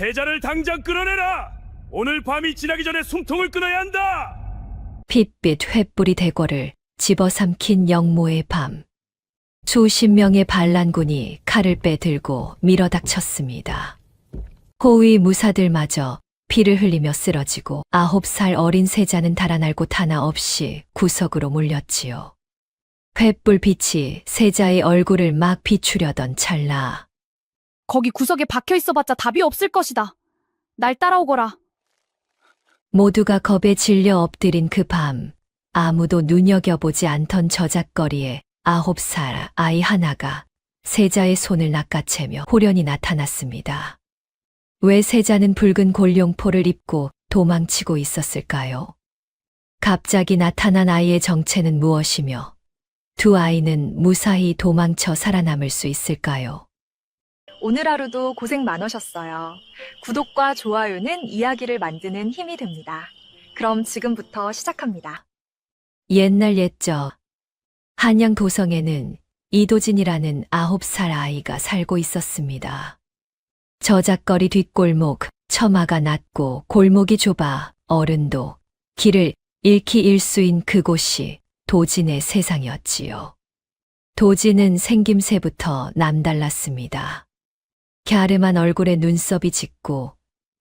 세자를 당장 끌어내라! 오늘 밤이 지나기 전에 숨통을 끊어야 한다! 핏빛 횃불이 대궐을 집어삼킨 영모의 밤. 수십 명의 반란군이 칼을 빼들고 밀어닥쳤습니다. 호위 무사들마저 피를 흘리며 쓰러지고 9살 어린 세자는 달아날 곳 하나 없이 구석으로 몰렸지요. 횃불 빛이 세자의 얼굴을 막 비추려던 찰나. 거기 구석에 박혀 있어봤자 답이 없을 것이다. 날 따라오거라. 모두가 겁에 질려 엎드린 그 밤, 아무도 눈여겨보지 않던 저작거리에 9살 아이 하나가 세자의 손을 낚아채며 호련히 나타났습니다. 왜 세자는 붉은 골룡포를 입고 도망치고 있었을까요? 갑자기 나타난 아이의 정체는 무엇이며 두 아이는 무사히 도망쳐 살아남을 수 있을까요? 오늘 하루도 고생 많으셨어요. 구독과 좋아요는 이야기를 만드는 힘이 됩니다. 그럼 지금부터 시작합니다. 옛날 옛적 한양 도성에는 이도진이라는 9살 아이가 살고 있었습니다. 저작거리 뒷골목, 처마가 낮고 골목이 좁아 어른도 길을 잃기 일수인 그곳이 도진의 세상이었지요. 도진은 생김새부터 남달랐습니다. 갸름한 얼굴에 눈썹이 짙고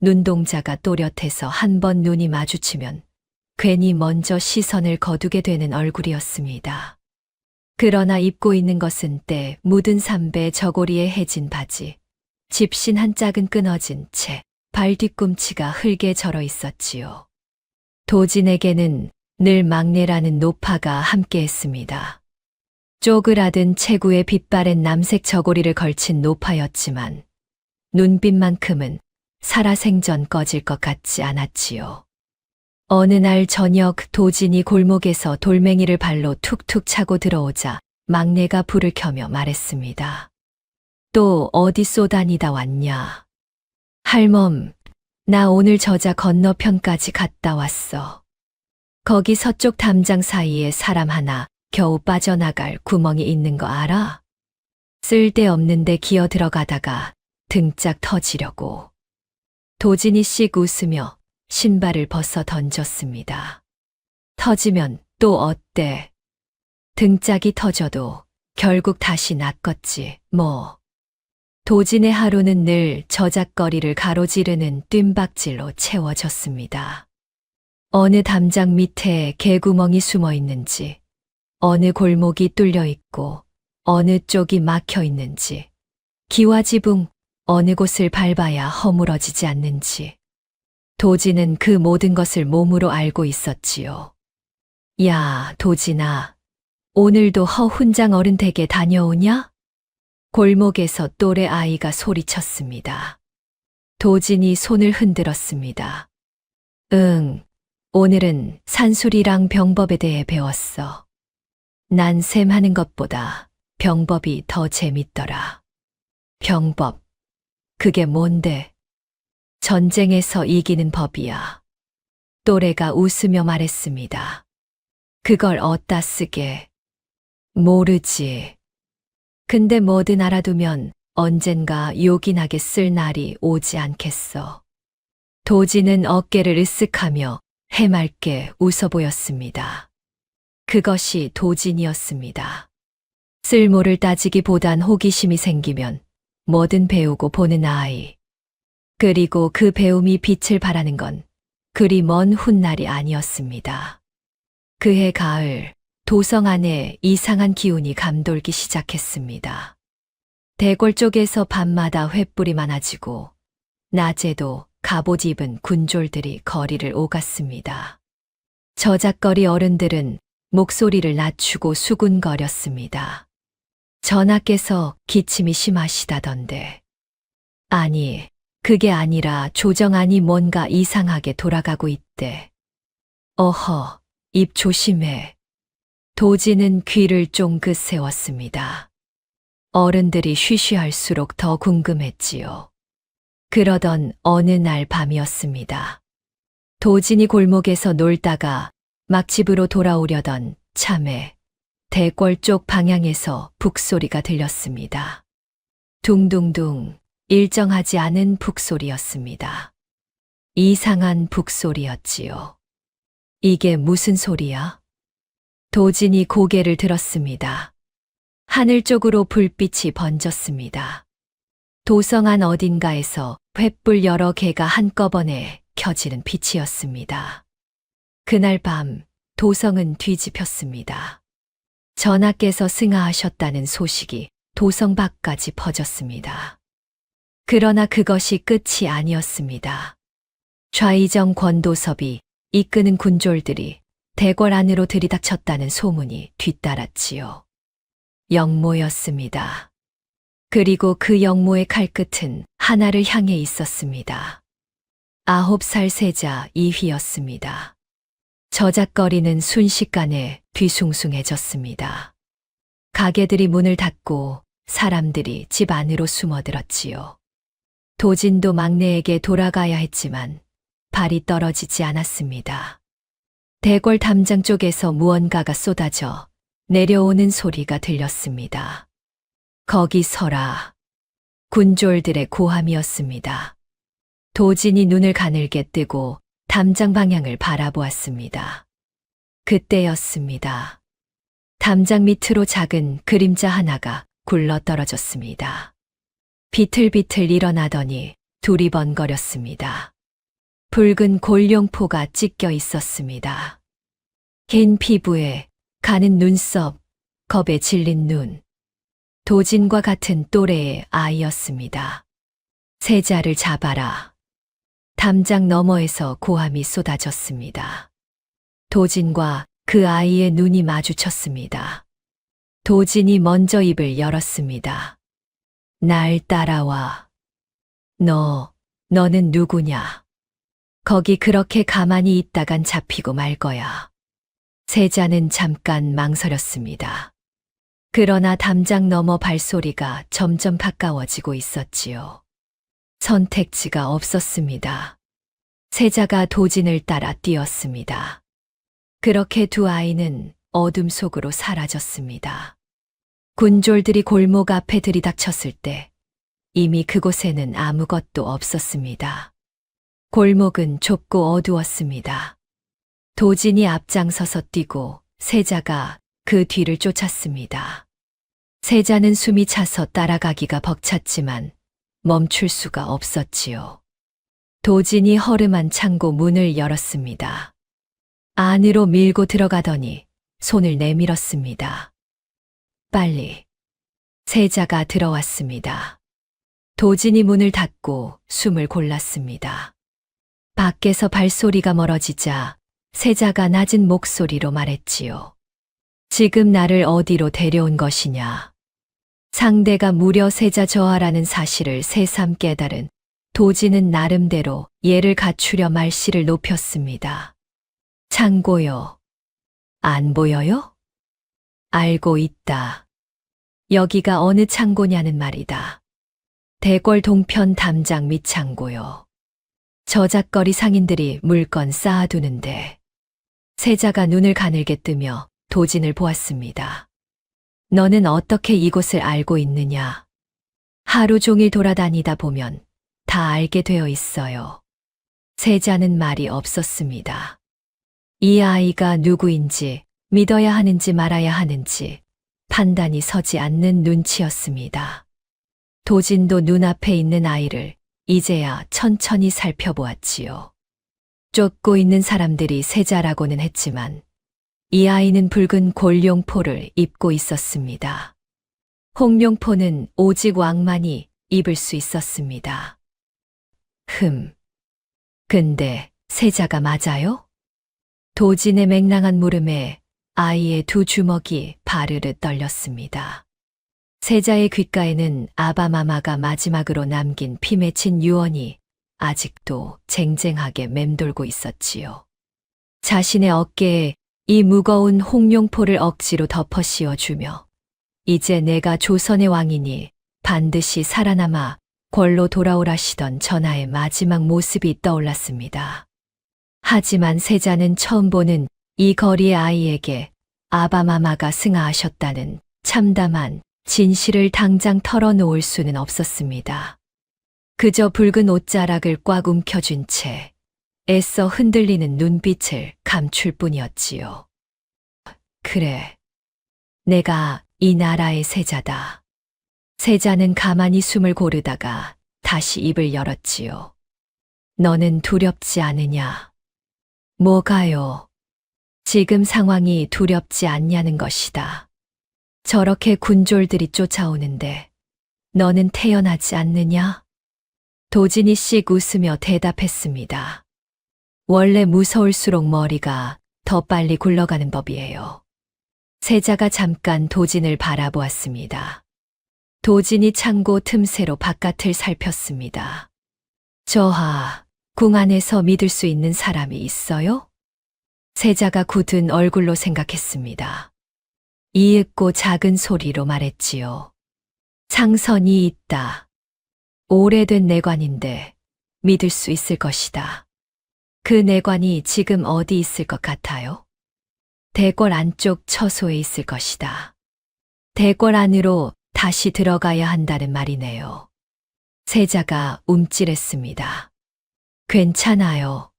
눈동자가 또렷해서 한 번 눈이 마주치면 괜히 먼저 시선을 거두게 되는 얼굴이었습니다. 그러나 입고 있는 것은 때 묻은 삼배 저고리에 해진 바지, 집신 한 짝은 끊어진 채 발 뒤꿈치가 흙에 절어 있었지요. 도진에게는 늘 막내라는 노파가 함께했습니다. 쪼그라든 체구에 빛바랜 남색 저고리를 걸친 노파였지만 눈빛만큼은 살아생전 꺼질 것 같지 않았지요. 어느 날 저녁 도진이 골목에서 돌멩이를 발로 툭툭 차고 들어오자 막내가 불을 켜며 말했습니다. 또 어디 쏘다니다 왔냐? 할멈, 나 오늘 저자 건너편까지 갔다 왔어. 거기 서쪽 담장 사이에 사람 하나 겨우 빠져나갈 구멍이 있는 거 알아? 쓸데없는데 기어 들어가다가 등짝 터지려고. 도진이 씩 웃으며 신발을 벗어 던졌습니다. 터지면 또 어때? 등짝이 터져도 결국 다시 낫겠지, 뭐. 도진의 하루는 늘 저작거리를 가로지르는 뜀박질로 채워졌습니다. 어느 담장 밑에 개구멍이 숨어 있는지, 어느 골목이 뚫려 있고, 어느 쪽이 막혀 있는지, 기와지붕 어느 곳을 밟아야 허물어지지 않는지, 도진은 그 모든 것을 몸으로 알고 있었지요. 야, 도진아, 오늘도 허훈장 어른 댁에 다녀오냐? 골목에서 또래 아이가 소리쳤습니다. 도진이 손을 흔들었습니다. 응, 오늘은 산술이랑 병법에 대해 배웠어. 난 셈하는 것보다 병법이 더 재밌더라. 병법, 그게 뭔데? 전쟁에서 이기는 법이야. 또래가 웃으며 말했습니다. 그걸 어디다 쓰게? 모르지. 근데 뭐든 알아두면 언젠가 요긴하게 쓸 날이 오지 않겠어. 도진은 어깨를 으쓱하며 해맑게 웃어 보였습니다. 그것이 도진이었습니다. 쓸모를 따지기보단 호기심이 생기면 뭐든 배우고 보는 아이. 그리고 그 배움이 빛을 발하는 건 그리 먼 훗날이 아니었습니다. 그해 가을, 도성 안에 이상한 기운이 감돌기 시작했습니다. 대궐 쪽에서 밤마다 횃불이 많아지고 낮에도 갑옷 입은 군졸들이 거리를 오갔습니다. 저작거리 어른들은 목소리를 낮추고 수군거렸습니다. 전하께서 기침이 심하시다던데. 아니, 그게 아니라 조정안이 뭔가 이상하게 돌아가고 있대. 어허, 입 조심해. 도진은 귀를 쫑긋 세웠습니다. 어른들이 쉬쉬할수록 더 궁금했지요. 그러던 어느 날 밤이었습니다. 도진이 골목에서 놀다가 막 집으로 돌아오려던 참에 대궐 쪽 방향에서 북소리가 들렸습니다. 둥둥둥 일정하지 않은 북소리였습니다. 이상한 북소리였지요. 이게 무슨 소리야? 도진이 고개를 들었습니다. 하늘 쪽으로 불빛이 번졌습니다. 도성 안 어딘가에서 횃불 여러 개가 한꺼번에 켜지는 빛이었습니다. 그날 밤 도성은 뒤집혔습니다. 전하께서 승하하셨다는 소식이 도성 밖까지 퍼졌습니다. 그러나 그것이 끝이 아니었습니다. 좌의정 권도섭이 이끄는 군졸들이 대궐 안으로 들이닥쳤다는 소문이 뒤따랐지요. 영모였습니다. 그리고 그 영모의 칼끝은 하나를 향해 있었습니다. 9살 세자 이휘였습니다. 저작거리는 순식간에 뒤숭숭해졌습니다. 가게들이 문을 닫고 사람들이 집 안으로 숨어들었지요. 도진도 막내에게 돌아가야 했지만 발이 떨어지지 않았습니다. 대궐 담장 쪽에서 무언가가 쏟아져 내려오는 소리가 들렸습니다. 거기 서라. 군졸들의 고함이었습니다. 도진이 눈을 가늘게 뜨고 담장 방향을 바라보았습니다. 그때였습니다. 담장 밑으로 작은 그림자 하나가 굴러 떨어졌습니다. 비틀비틀 일어나더니 두리번거렸습니다. 붉은 골룡포가 찢겨 있었습니다. 흰 피부에 가는 눈썹, 겁에 질린 눈. 도진과 같은 또래의 아이였습니다. 세자를 잡아라. 담장 너머에서 고함이 쏟아졌습니다. 도진과 그 아이의 눈이 마주쳤습니다. 도진이 먼저 입을 열었습니다. 날 따라와. 너는 누구냐? 거기 그렇게 가만히 있다간 잡히고 말 거야. 세자는 잠깐 망설였습니다. 그러나 담장 너머 발소리가 점점 가까워지고 있었지요. 선택지가 없었습니다. 세자가 도진을 따라 뛰었습니다. 그렇게 두 아이는 어둠 속으로 사라졌습니다. 군졸들이 골목 앞에 들이닥쳤을 때 이미 그곳에는 아무것도 없었습니다. 골목은 좁고 어두웠습니다. 도진이 앞장서서 뛰고 세자가 그 뒤를 쫓았습니다. 세자는 숨이 차서 따라가기가 벅찼지만 멈출 수가 없었지요. 도진이 허름한 창고 문을 열었습니다. 안으로 밀고 들어가더니 손을 내밀었습니다. 빨리. 세자가 들어왔습니다. 도진이 문을 닫고 숨을 골랐습니다. 밖에서 발소리가 멀어지자 세자가 낮은 목소리로 말했지요. 지금 나를 어디로 데려온 것이냐. 상대가 무려 세자 저하라는 사실을 새삼 깨달은 도진은 나름대로 예를 갖추려 말씨를 높였습니다. 창고요. 안 보여요? 알고 있다. 여기가 어느 창고냐는 말이다. 대궐 동편 담장 밑 창고요. 저작거리 상인들이 물건 쌓아두는데. 세자가 눈을 가늘게 뜨며 도진을 보았습니다. 너는 어떻게 이곳을 알고 있느냐? 하루 종일 돌아다니다 보면 다 알게 되어 있어요. 세자는 말이 없었습니다. 이 아이가 누구인지 믿어야 하는지 말아야 하는지 판단이 서지 않는 눈치였습니다. 도진도 눈앞에 있는 아이를 이제야 천천히 살펴보았지요. 쫓고 있는 사람들이 세자라고는 했지만 이 아이는 붉은 골룡포를 입고 있었습니다. 홍룡포는 오직 왕만이 입을 수 있었습니다. 근데 세자가 맞아요? 도진의 맹랑한 물음에 아이의 두 주먹이 바르르 떨렸습니다. 세자의 귓가에는 아바마마가 마지막으로 남긴 피 맺힌 유언이 아직도 쟁쟁하게 맴돌고 있었지요. 자신의 어깨에 이 무거운 홍룡포를 억지로 덮어 씌워주며 이제 내가 조선의 왕이니 반드시 살아남아 궐로 돌아오라시던 전하의 마지막 모습이 떠올랐습니다. 하지만 세자는 처음 보는 이 거리의 아이에게 아바마마가 승하하셨다는 참담한 진실을 당장 털어놓을 수는 없었습니다. 그저 붉은 옷자락을 꽉 움켜쥔 채 애써 흔들리는 눈빛을 감출 뿐이었지요. 그래. 내가 이 나라의 세자다. 세자는 가만히 숨을 고르다가 다시 입을 열었지요. 너는 두렵지 않으냐? 뭐가요? 지금 상황이 두렵지 않냐는 것이다. 저렇게 군졸들이 쫓아오는데 너는 태어나지 않느냐? 도진이 씩 웃으며 대답했습니다. 원래 무서울수록 머리가 더 빨리 굴러가는 법이에요. 세자가 잠깐 도진을 바라보았습니다. 도진이 창고 틈새로 바깥을 살폈습니다. 저하, 궁 안에서 믿을 수 있는 사람이 있어요? 세자가 굳은 얼굴로 생각했습니다. 이윽고 작은 소리로 말했지요. 상선이 있다. 오래된 내관인데 믿을 수 있을 것이다. 그 내관이 지금 어디 있을 것 같아요? 대궐 안쪽 처소에 있을 것이다. 대궐 안으로 다시 들어가야 한다는 말이네요. 세자가 움찔했습니다. 괜찮아요.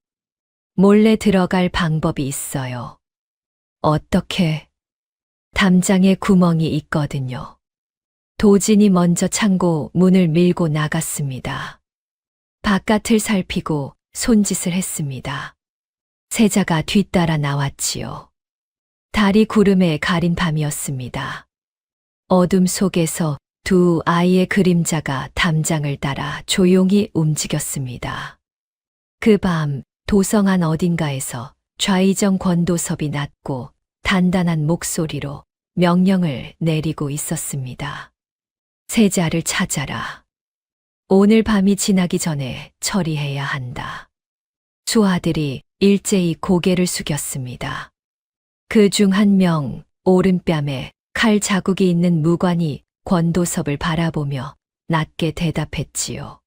몰래 들어갈 방법이 있어요. 어떻게? 담장에 구멍이 있거든요. 도진이 먼저 창고 문을 밀고 나갔습니다. 바깥을 살피고 손짓을 했습니다. 세자가 뒤따라 나왔지요. 달이 구름에 가린 밤이었습니다. 어둠 속에서 두 아이의 그림자가 담장을 따라 조용히 움직였습니다. 그 밤 도성 안 어딘가에서 좌의정 권도섭이 낮고 단단한 목소리로 명령을 내리고 있었습니다. 세자를 찾아라. 오늘 밤이 지나기 전에 처리해야 한다. 수하들이 일제히 고개를 숙였습니다. 그 중 한 명 오른뺨에 칼 자국이 있는 무관이 권도섭을 바라보며 낮게 대답했지요.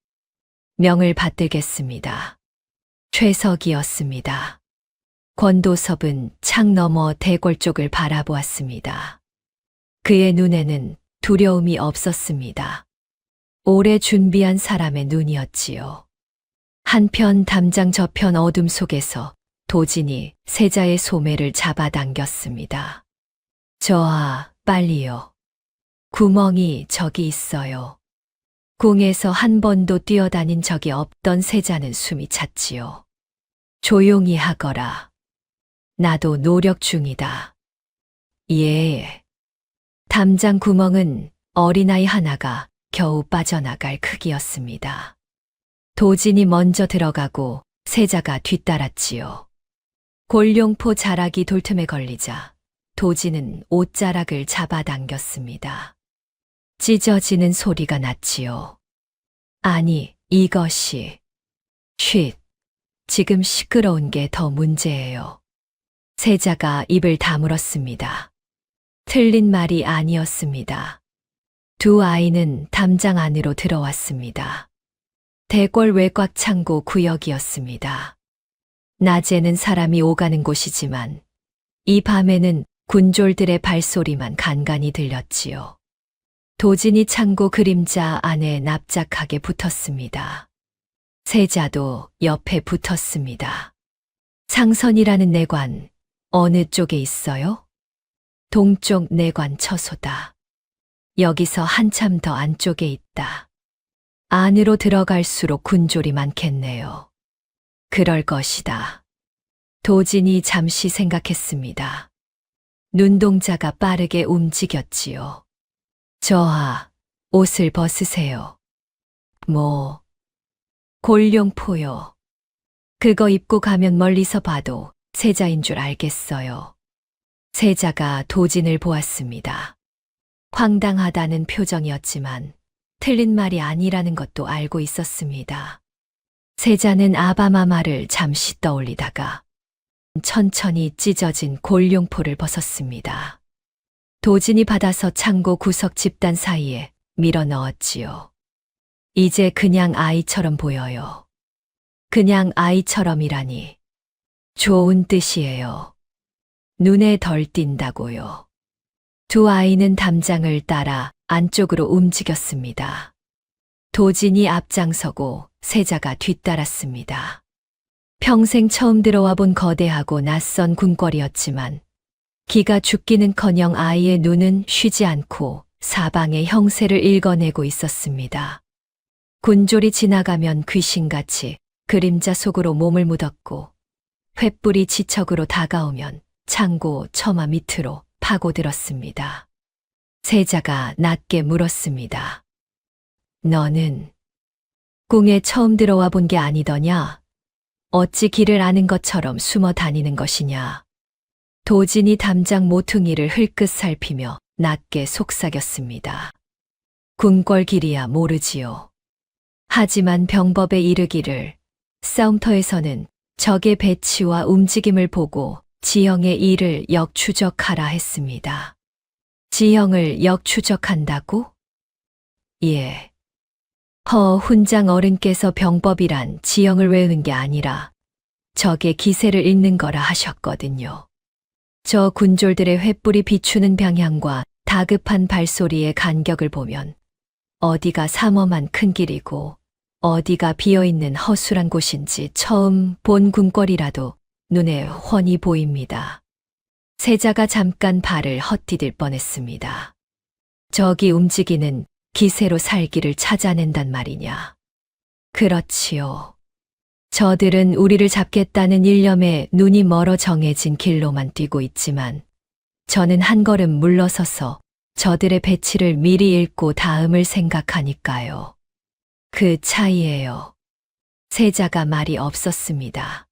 명을 받들겠습니다. 최석이었습니다. 권도섭은 창 너머 대궐 쪽을 바라보았습니다. 그의 눈에는 두려움이 없었습니다. 오래 준비한 사람의 눈이었지요. 한편 담장 저편 어둠 속에서 도진이 세자의 소매를 잡아당겼습니다. 저하, 빨리요. 구멍이 저기 있어요. 궁에서 한 번도 뛰어다닌 적이 없던 세자는 숨이 찼지요. 조용히 하거라. 나도 노력 중이다. 예. 담장 구멍은 어린아이 하나가 겨우 빠져나갈 크기였습니다. 도진이 먼저 들어가고 세자가 뒤따랐지요. 골룡포 자락이 돌틈에 걸리자 도진은 옷자락을 잡아당겼습니다. 찢어지는 소리가 났지요. 아니, 이것이. 쉿. 지금 시끄러운 게 더 문제예요. 세자가 입을 다물었습니다. 틀린 말이 아니었습니다. 두 아이는 담장 안으로 들어왔습니다. 대궐 외곽 창고 구역이었습니다. 낮에는 사람이 오가는 곳이지만 이 밤에는 군졸들의 발소리만 간간이 들렸지요. 도진이 창고 그림자 안에 납작하게 붙었습니다. 세자도 옆에 붙었습니다. 상선이라는 내관, 어느 쪽에 있어요? 동쪽 내관 처소다. 여기서 한참 더 안쪽에 있다. 안으로 들어갈수록 군졸이 많겠네요. 그럴 것이다. 도진이 잠시 생각했습니다. 눈동자가 빠르게 움직였지요. 저하, 옷을 벗으세요. 뭐, 골룡포요. 그거 입고 가면 멀리서 봐도 세자인 줄 알겠어요. 세자가 도진을 보았습니다. 황당하다는 표정이었지만 틀린 말이 아니라는 것도 알고 있었습니다. 세자는 아바마마를 잠시 떠올리다가 천천히 찢어진 골룡포를 벗었습니다. 도진이 받아서 창고 구석 집단 사이에 밀어 넣었지요. 이제 그냥 아이처럼 보여요. 그냥 아이처럼이라니. 좋은 뜻이에요. 눈에 덜 띈다고요. 두 아이는 담장을 따라 안쪽으로 움직였습니다. 도진이 앞장서고 세자가 뒤따랐습니다. 평생 처음 들어와 본 거대하고 낯선 궁궐이었지만 기가 죽기는커녕 아이의 눈은 쉬지 않고 사방의 형세를 읽어내고 있었습니다. 군졸이 지나가면 귀신같이 그림자 속으로 몸을 묻었고 횃불이 지척으로 다가오면 창고 처마 밑으로 파고들었습니다. 세자가 낮게 물었습니다. 너는 궁에 처음 들어와 본 게 아니더냐? 어찌 길을 아는 것처럼 숨어 다니는 것이냐? 도진이 담장 모퉁이를 흘끗 살피며 낮게 속삭였습니다. 궁궐 길이야 모르지요. 하지만 병법에 이르기를 싸움터에서는 적의 배치와 움직임을 보고 지형의 일을 역추적하라 했습니다. 지형을 역추적한다고? 예. 훈장 어른께서 병법이란 지형을 외우는 게 아니라 적의 기세를 읽는 거라 하셨거든요. 저 군졸들의 횃불이 비추는 방향과 다급한 발소리의 간격을 보면 어디가 삼엄한 큰 길이고 어디가 비어있는 허술한 곳인지 처음 본 궁궐이라도 눈에 훤히 보입니다. 세자가 잠깐 발을 헛디딜 뻔했습니다. 적이 움직이는 기세로 살기를 찾아낸단 말이냐. 그렇지요. 저들은 우리를 잡겠다는 일념에 눈이 멀어 정해진 길로만 뛰고 있지만 저는 한 걸음 물러서서 저들의 배치를 미리 읽고 다음을 생각하니까요. 그 차이예요. 세자가 말이 없었습니다.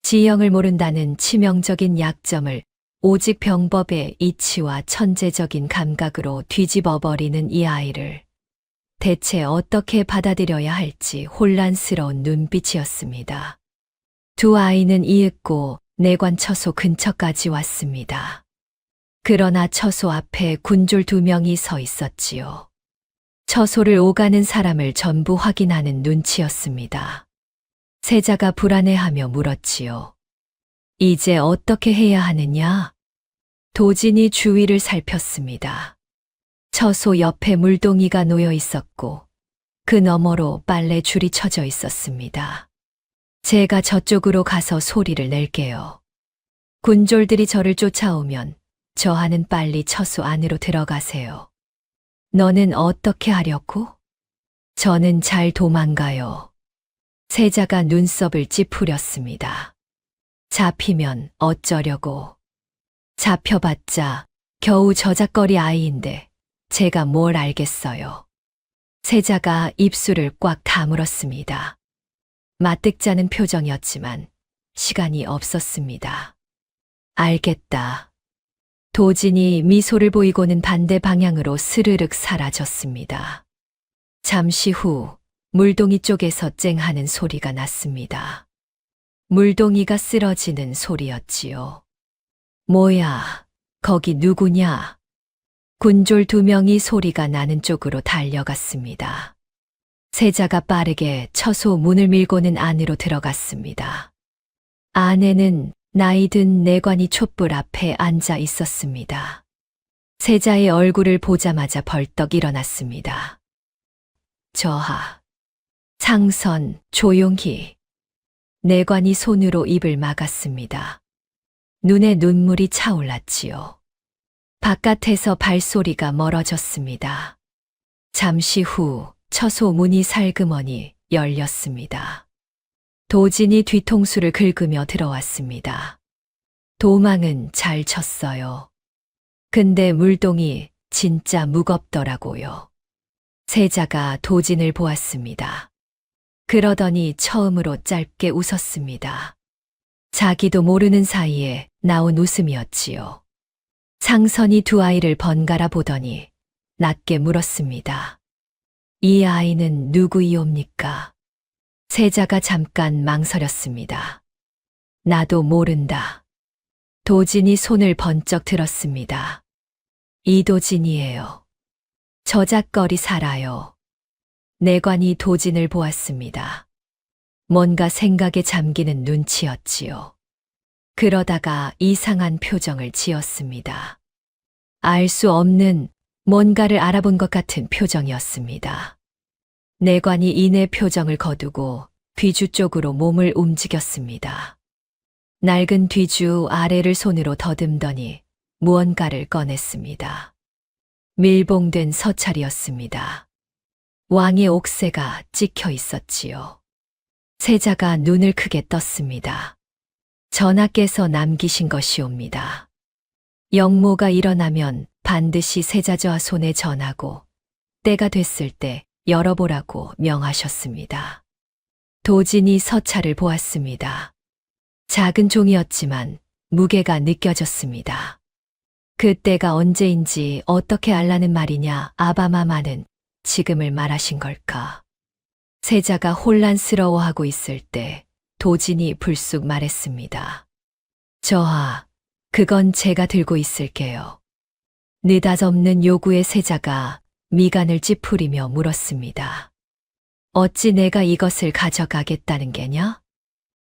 지형을 모른다는 치명적인 약점을 오직 병법의 이치와 천재적인 감각으로 뒤집어버리는 이 아이를 대체 어떻게 받아들여야 할지 혼란스러운 눈빛이었습니다. 두 아이는 이윽고 내관 처소 근처까지 왔습니다. 그러나 처소 앞에 군졸 2명이 서 있었지요. 처소를 오가는 사람을 전부 확인하는 눈치였습니다. 세자가 불안해하며 물었지요. 이제 어떻게 해야 하느냐? 도진이 주위를 살폈습니다. 처소 옆에 물동이가 놓여 있었고 그 너머로 빨래 줄이 쳐져 있었습니다. 제가 저쪽으로 가서 소리를 낼게요. 군졸들이 저를 쫓아오면 저하는 빨리 처소 안으로 들어가세요. 너는 어떻게 하려고? 저는 잘 도망가요. 세자가 눈썹을 찌푸렸습니다. 잡히면 어쩌려고. 잡혀봤자 겨우 저작거리 아이인데 제가 뭘 알겠어요. 세자가 입술을 꽉 다물었습니다. 마뜩자는 표정이었지만 시간이 없었습니다. 알겠다. 도진이 미소를 보이고는 반대 방향으로 스르륵 사라졌습니다. 잠시 후 물동이 쪽에서 쨍하는 소리가 났습니다. 물동이가 쓰러지는 소리였지요. 뭐야, 거기 누구냐? 군졸 2명이 소리가 나는 쪽으로 달려갔습니다. 세자가 빠르게 처소 문을 밀고는 안으로 들어갔습니다. 안에는 나이든 내관이 촛불 앞에 앉아 있었습니다. 세자의 얼굴을 보자마자 벌떡 일어났습니다. 저하, 상선, 조용히. 내관이 손으로 입을 막았습니다. 눈에 눈물이 차올랐지요. 바깥에서 발소리가 멀어졌습니다. 잠시 후 처소 문이 살그머니 열렸습니다. 도진이 뒤통수를 긁으며 들어왔습니다. 도망은 잘 쳤어요. 근데 물동이 진짜 무겁더라고요. 세자가 도진을 보았습니다. 그러더니 처음으로 짧게 웃었습니다. 자기도 모르는 사이에 나온 웃음이었지요. 상선이 두 아이를 번갈아 보더니 낮게 물었습니다. 이 아이는 누구이옵니까? 세자가 잠깐 망설였습니다. 나도 모른다. 도진이 손을 번쩍 들었습니다. 이도진이에요. 저작거리 살아요. 내관이 도진을 보았습니다. 뭔가 생각에 잠기는 눈치였지요. 그러다가 이상한 표정을 지었습니다. 알 수 없는 뭔가를 알아본 것 같은 표정이었습니다. 내관이 이내 표정을 거두고 뒤주 쪽으로 몸을 움직였습니다. 낡은 뒤주 아래를 손으로 더듬더니 무언가를 꺼냈습니다. 밀봉된 서찰이었습니다. 왕의 옥새가 찍혀 있었지요. 세자가 눈을 크게 떴습니다. 전하께서 남기신 것이옵니다. 영모가 일어나면 반드시 세자저하 손에 전하고 때가 됐을 때 열어보라고 명하셨습니다. 도진이 서찰을 보았습니다. 작은 종이었지만 무게가 느껴졌습니다. 그때가 언제인지 어떻게 알라는 말이냐. 아바마마는 지금을 말하신 걸까? 세자가 혼란스러워하고 있을 때 도진이 불쑥 말했습니다. 저하, 그건 제가 들고 있을게요. 느닷없는 요구에 세자가 미간을 찌푸리며 물었습니다. 어찌 내가 이것을 가져가겠다는 게냐?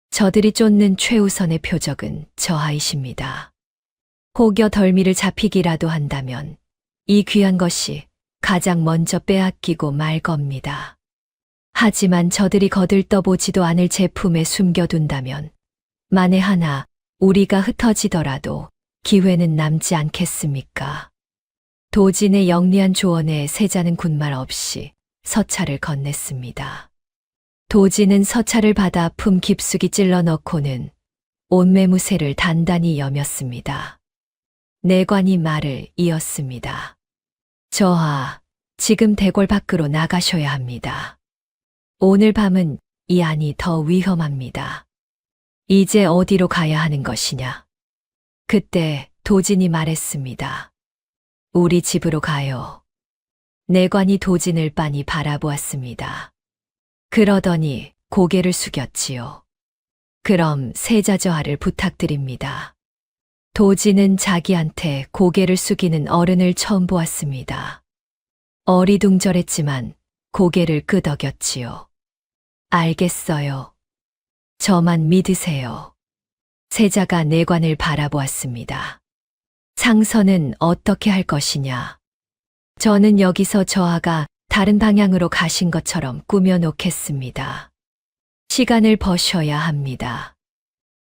저들이 쫓는 최우선의 표적은 저하이십니다. 혹여 덜미를 잡히기라도 한다면 이 귀한 것이 가장 먼저 빼앗기고 말 겁니다. 하지만 저들이 거들떠보지도 않을 제품에 숨겨둔다면 만에 하나 우리가 흩어지더라도 기회는 남지 않겠습니까? 도진의 영리한 조언에 세자는 군말 없이 서찰을 건넸습니다. 도진은 서찰을 받아 품 깊숙이 찔러 넣고는 온매무새를 단단히 여몄습니다. 내관이 말을 이었습니다. 저하, 지금 대궐 밖으로 나가셔야 합니다. 오늘 밤은 이 안이 더 위험합니다. 이제 어디로 가야 하는 것이냐? 그때 도진이 말했습니다. 우리 집으로 가요. 내관이 도진을 빤히 바라보았습니다. 그러더니 고개를 숙였지요. 그럼 세자저하를 부탁드립니다. 도진은 자기한테 고개를 숙이는 어른을 처음 보았습니다. 어리둥절했지만 고개를 끄덕였지요. 알겠어요. 저만 믿으세요. 세자가 내관을 바라보았습니다. 상선은 어떻게 할 것이냐? 저는 여기서 저하가 다른 방향으로 가신 것처럼 꾸며놓겠습니다. 시간을 버셔야 합니다.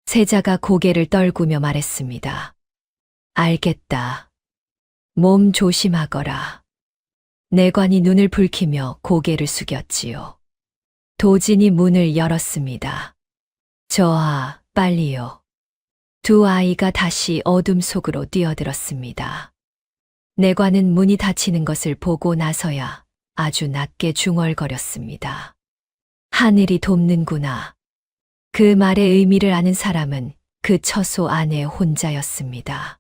세자가 고개를 떨구며 말했습니다. 알겠다. 몸 조심하거라. 내관이 눈을 붉히며 고개를 숙였지요. 도진이 문을 열었습니다. 저하, 빨리요. 두 아이가 다시 어둠 속으로 뛰어들었습니다. 내관은 문이 닫히는 것을 보고 나서야 아주 낮게 중얼거렸습니다. 하늘이 돕는구나. 그 말의 의미를 아는 사람은 그 처소 안에 혼자였습니다.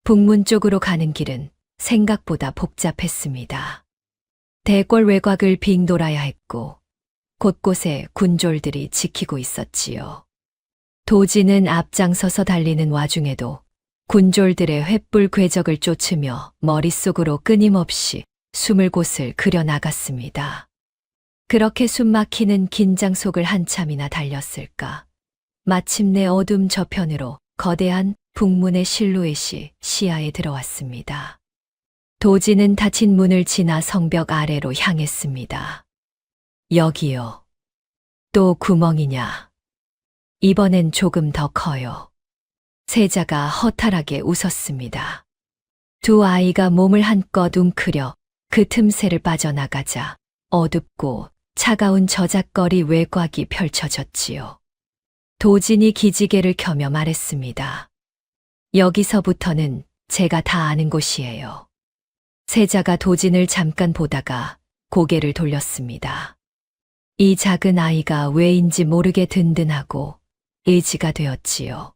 북문 쪽으로 가는 길은 생각보다 복잡했습니다. 대궐 외곽을 빙 돌아야 했고 곳곳에 군졸들이 지키고 있었지요. 도진은 앞장서서 달리는 와중에도 군졸들의 횃불 궤적을 쫓으며 머릿속으로 끊임없이 숨을 곳을 그려나갔습니다. 그렇게 숨막히는 긴장 속을 한참이나 달렸을까. 마침내 어둠 저편으로 거대한 북문의 실루엣이 시야에 들어왔습니다. 도진은 닫힌 문을 지나 성벽 아래로 향했습니다. 여기요. 또 구멍이냐? 이번엔 조금 더 커요. 세자가 허탈하게 웃었습니다. 두 아이가 몸을 한껏 웅크려 그 틈새를 빠져나가자 어둡고 차가운 저작거리 외곽이 펼쳐졌지요. 도진이 기지개를 켜며 말했습니다. 여기서부터는 제가 다 아는 곳이에요. 세자가 도진을 잠깐 보다가 고개를 돌렸습니다. 이 작은 아이가 왜인지 모르게 든든하고 의지가 되었지요.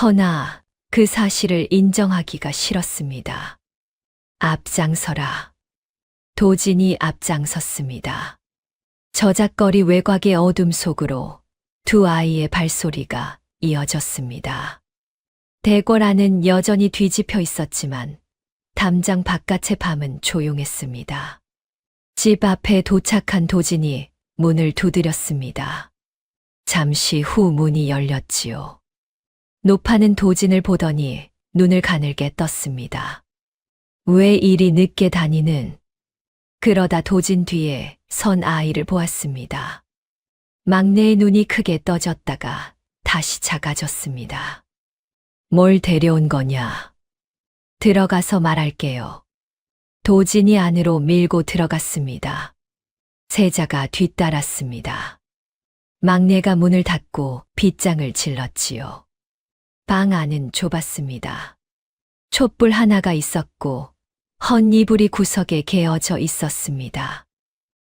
허나 그 사실을 인정하기가 싫었습니다. 앞장서라. 도진이 앞장섰습니다. 저작거리 외곽의 어둠 속으로 두 아이의 발소리가 이어졌습니다. 대궐 안은 여전히 뒤집혀 있었지만 담장 바깥의 밤은 조용했습니다. 집 앞에 도착한 도진이 문을 두드렸습니다. 잠시 후 문이 열렸지요. 노파는 도진을 보더니 눈을 가늘게 떴습니다. 왜 이리 늦게 다니는? 그러다 도진 뒤에 선 아이를 보았습니다. 막내의 눈이 크게 떠졌다가 다시 작아졌습니다. 뭘 데려온 거냐? 들어가서 말할게요. 도진이 안으로 밀고 들어갔습니다. 세자가 뒤따랐습니다. 막내가 문을 닫고 빗장을 질렀지요. 방 안은 좁았습니다. 촛불 하나가 있었고 헌 이불이 구석에 개어져 있었습니다.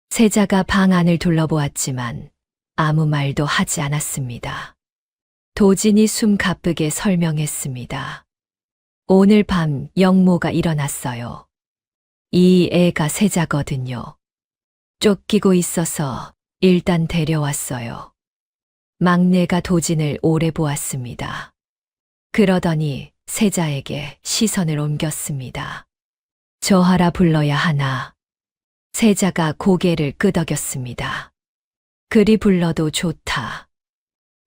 세자가 방 안을 둘러보았지만 아무 말도 하지 않았습니다. 도진이 숨 가쁘게 설명했습니다. 오늘 밤 영모가 일어났어요. 이 애가 세자거든요. 쫓기고 있어서 일단 데려왔어요. 막내가 도진을 오래 보았습니다. 그러더니 세자에게 시선을 옮겼습니다. 저하라 불러야 하나. 세자가 고개를 끄덕였습니다. 그리 불러도 좋다.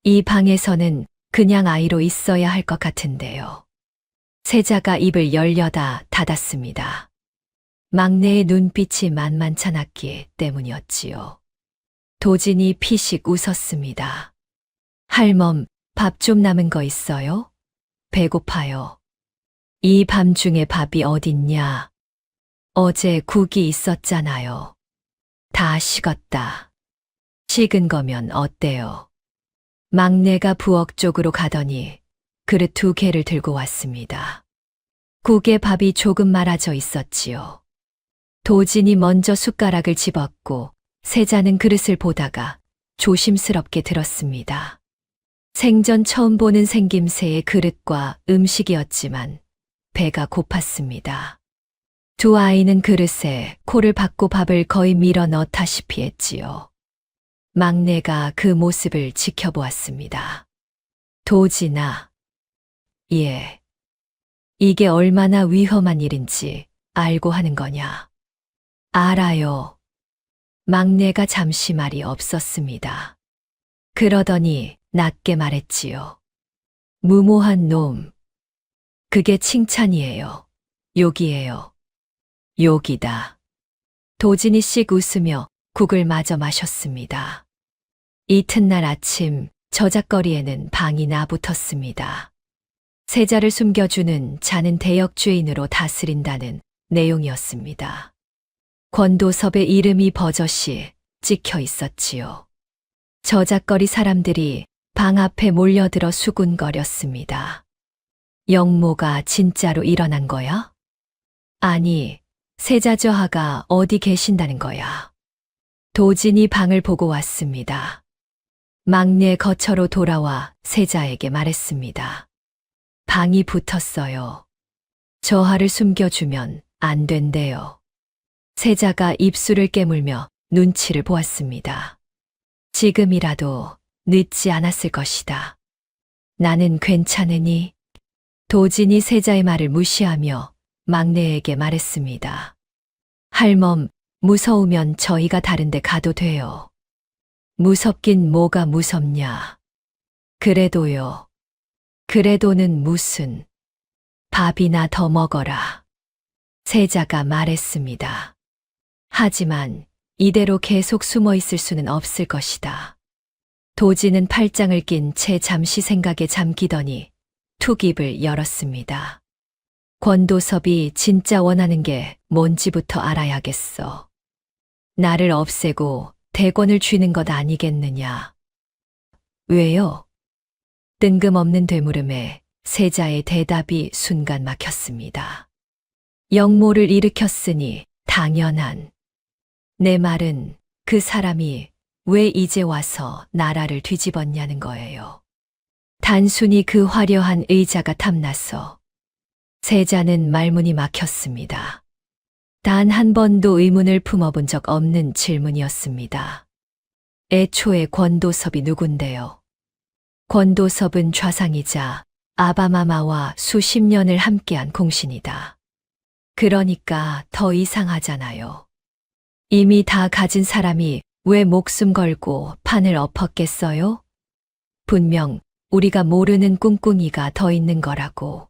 이 방에서는 그냥 아이로 있어야 할 것 같은데요. 세자가 입을 열려다 닫았습니다. 막내의 눈빛이 만만찮았기 때문이었지요. 도진이 피식 웃었습니다. 할멈, 밥 좀 남은 거 있어요? 배고파요. 이 밤중에 밥이 어딨냐? 어제 국이 있었잖아요. 다 식었다. 식은 거면 어때요? 막내가 부엌 쪽으로 가더니 그릇 2개를 들고 왔습니다. 국에 밥이 조금 말아져 있었지요. 도진이 먼저 숟가락을 집었고 세자는 그릇을 보다가 조심스럽게 들었습니다. 생전 처음 보는 생김새의 그릇과 음식이었지만 배가 고팠습니다. 두 아이는 그릇에 코를 박고 밥을 거의 밀어 넣다시피 했지요. 막내가 그 모습을 지켜보았습니다. 도진아. 예. 이게 얼마나 위험한 일인지 알고 하는 거냐? 알아요. 막내가 잠시 말이 없었습니다. 그러더니 낮게 말했지요. 무모한 놈. 그게 칭찬이에요. 욕이에요. 욕이다. 도진이 씩 웃으며 국을 마저 마셨습니다. 이튿날 아침 저작거리에는 방이 나붙었습니다. 세자를 숨겨주는 자는 대역죄인으로 다스린다는 내용이었습니다. 권도섭의 이름이 버젓이 찍혀 있었지요. 저작거리 사람들이 방 앞에 몰려들어 수군거렸습니다. 영모가 진짜로 일어난 거야? 아니, 세자저하가 어디 계신다는 거야? 도진이 방을 보고 왔습니다. 막내 거처로 돌아와 세자에게 말했습니다. 방이 붙었어요. 저하를 숨겨주면 안 된대요. 세자가 입술을 깨물며 눈치를 보았습니다. 지금이라도 늦지 않았을 것이다. 나는 괜찮으니? 도진이 세자의 말을 무시하며 막내에게 말했습니다. 할멈, 무서우면 저희가 다른 데 가도 돼요. 무섭긴 뭐가 무섭냐. 그래도요. 그래도는 무슨. 밥이나 더 먹어라. 세자가 말했습니다. 하지만 이대로 계속 숨어 있을 수는 없을 것이다. 도진은 팔짱을 낀 채 잠시 생각에 잠기더니 툭 입을 열었습니다. 권도섭이 진짜 원하는 게 뭔지부터 알아야겠어. 나를 없애고 대권을 쥐는 것 아니겠느냐. 왜요? 뜬금없는 되물음에 세자의 대답이 순간 막혔습니다. 영모를 일으켰으니 당연한. 내 말은 그 사람이 왜 이제 와서 나라를 뒤집었냐는 거예요. 단순히 그 화려한 의자가 탐나서. 세자는 말문이 막혔습니다. 단 한 번도 의문을 품어본 적 없는 질문이었습니다. 애초에 권도섭이 누군데요? 권도섭은 좌상이자 아바마마와 수십 년을 함께한 공신이다. 그러니까 더 이상하잖아요. 이미 다 가진 사람이 왜 목숨 걸고 판을 엎었겠어요? 분명 우리가 모르는 꿍꿍이가 더 있는 거라고.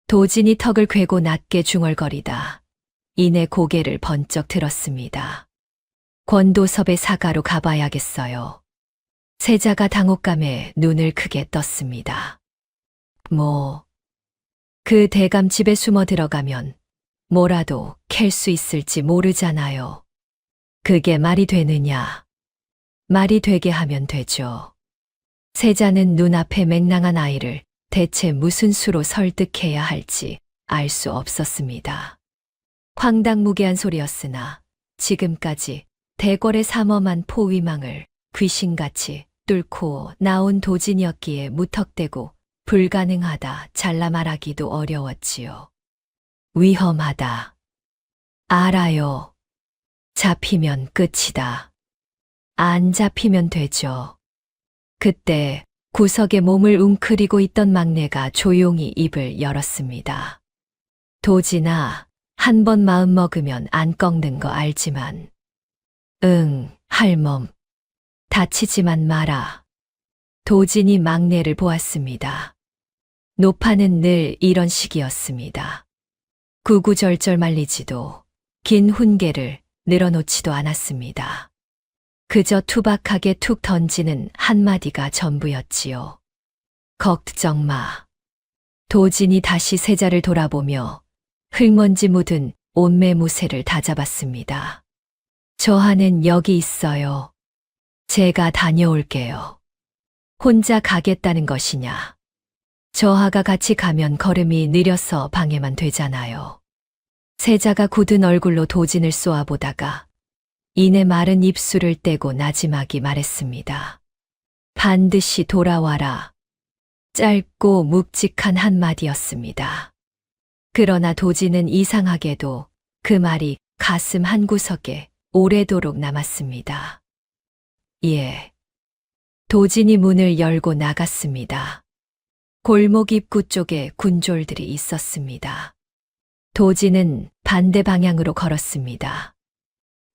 도진이 턱을 괴고 낮게 중얼거리다 이내 고개를 번쩍 들었습니다. 권도섭의 사가로 가봐야겠어요. 세자가 당혹감에 눈을 크게 떴습니다. 그 대감 집에 숨어 들어가면 뭐라도 캘 수 있을지 모르잖아요. 그게 말이 되느냐? 말이 되게 하면 되죠. 세자는 눈앞에 맹랑한 아이를 대체 무슨 수로 설득해야 할지 알 수 없었습니다. 황당무계한 소리였으나 지금까지 대궐의 삼엄한 포위망을 귀신같이 뚫고 나온 도진이었기에 무턱대고 불가능하다 잘라 말하기도 어려웠지요. 위험하다. 알아요. 잡히면 끝이다. 안 잡히면 되죠. 그때 구석에 몸을 웅크리고 있던 막내가 조용히 입을 열었습니다. 도진아, 한 번 마음 먹으면 안 꺾는 거 알지만. 응, 할멈. 다치지만 마라. 도진이 막내를 보았습니다. 노파는 늘 이런 식이었습니다. 구구절절 말리지도 긴 훈계를 늘어놓지도 않았습니다. 그저 투박하게 툭 던지는 한마디가 전부였지요. 걱정 마. 도진이 다시 세자를 돌아보며 흙먼지 묻은 옷매무새를 다잡았습니다. 저 하는 여기 있어요. 제가 다녀올게요. 혼자 가겠다는 것이냐? 저하가 같이 가면 걸음이 느려서 방해만 되잖아요. 세자가 굳은 얼굴로 도진을 쏘아보다가 이내 마른 입술을 떼고 나지막이 말했습니다. 반드시 돌아와라. 짧고 묵직한 한마디였습니다. 그러나 도진은 이상하게도 그 말이 가슴 한구석에 오래도록 남았습니다. 예. 도진이 문을 열고 나갔습니다. 골목 입구 쪽에 군졸들이 있었습니다. 도진은 반대 방향으로 걸었습니다.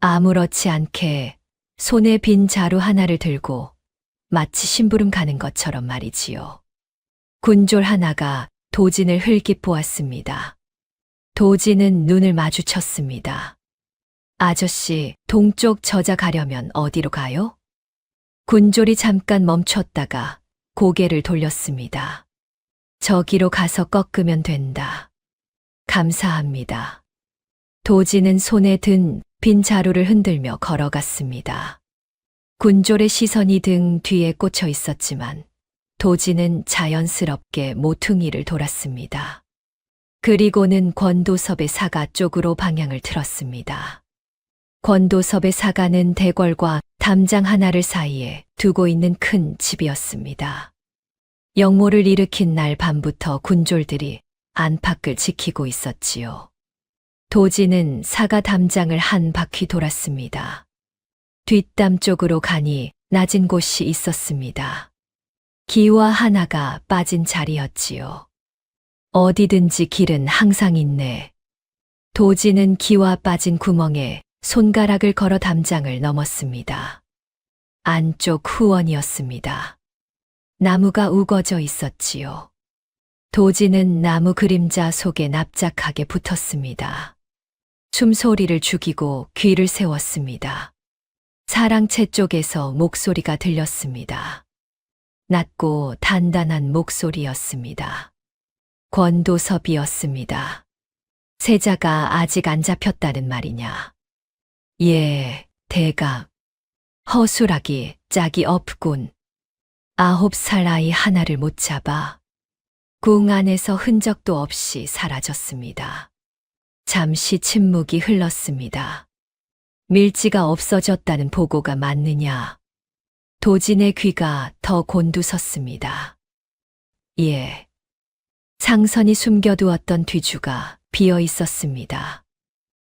아무렇지 않게 손에 빈 자루 하나를 들고 마치 심부름 가는 것처럼 말이지요. 군졸 하나가 도진을 흘낏 보았습니다. 도진은 눈을 마주쳤습니다. 아저씨, 동쪽 저자 가려면 어디로 가요? 군졸이 잠깐 멈췄다가 고개를 돌렸습니다. 저기로 가서 꺾으면 된다. 감사합니다. 도진은 손에 든 빈 자루를 흔들며 걸어갔습니다. 군졸의 시선이 등 뒤에 꽂혀 있었지만 도진은 자연스럽게 모퉁이를 돌았습니다. 그리고는 권도섭의 사가 쪽으로 방향을 틀었습니다. 권도섭의 사가는 대궐과 담장 하나를 사이에 두고 있는 큰 집이었습니다. 영모를 일으킨 날 밤부터 군졸들이 안팎을 지키고 있었지요. 도진은 사가 담장을 한 바퀴 돌았습니다. 뒷담 쪽으로 가니 낮은 곳이 있었습니다. 기와 하나가 빠진 자리였지요. 어디든지 길은 항상 있네. 도진은 기와 빠진 구멍에 손가락을 걸어 담장을 넘었습니다. 안쪽 후원이었습니다. 나무가 우거져 있었지요. 도진은 나무 그림자 속에 납작하게 붙었습니다. 숨소리를 죽이고 귀를 세웠습니다. 사랑채 쪽에서 목소리가 들렸습니다. 낮고 단단한 목소리였습니다. 권도섭이었습니다. 세자가 아직 안 잡혔다는 말이냐? 예, 대감. 허술하기 짝이 없군. 9살 아이 하나를 못 잡아. 궁 안에서 흔적도 없이 사라졌습니다. 잠시 침묵이 흘렀습니다. 밀지가 없어졌다는 보고가 맞느냐? 도진의 귀가 더 곤두섰습니다. 예. 상선이 숨겨두었던 뒤주가 비어 있었습니다.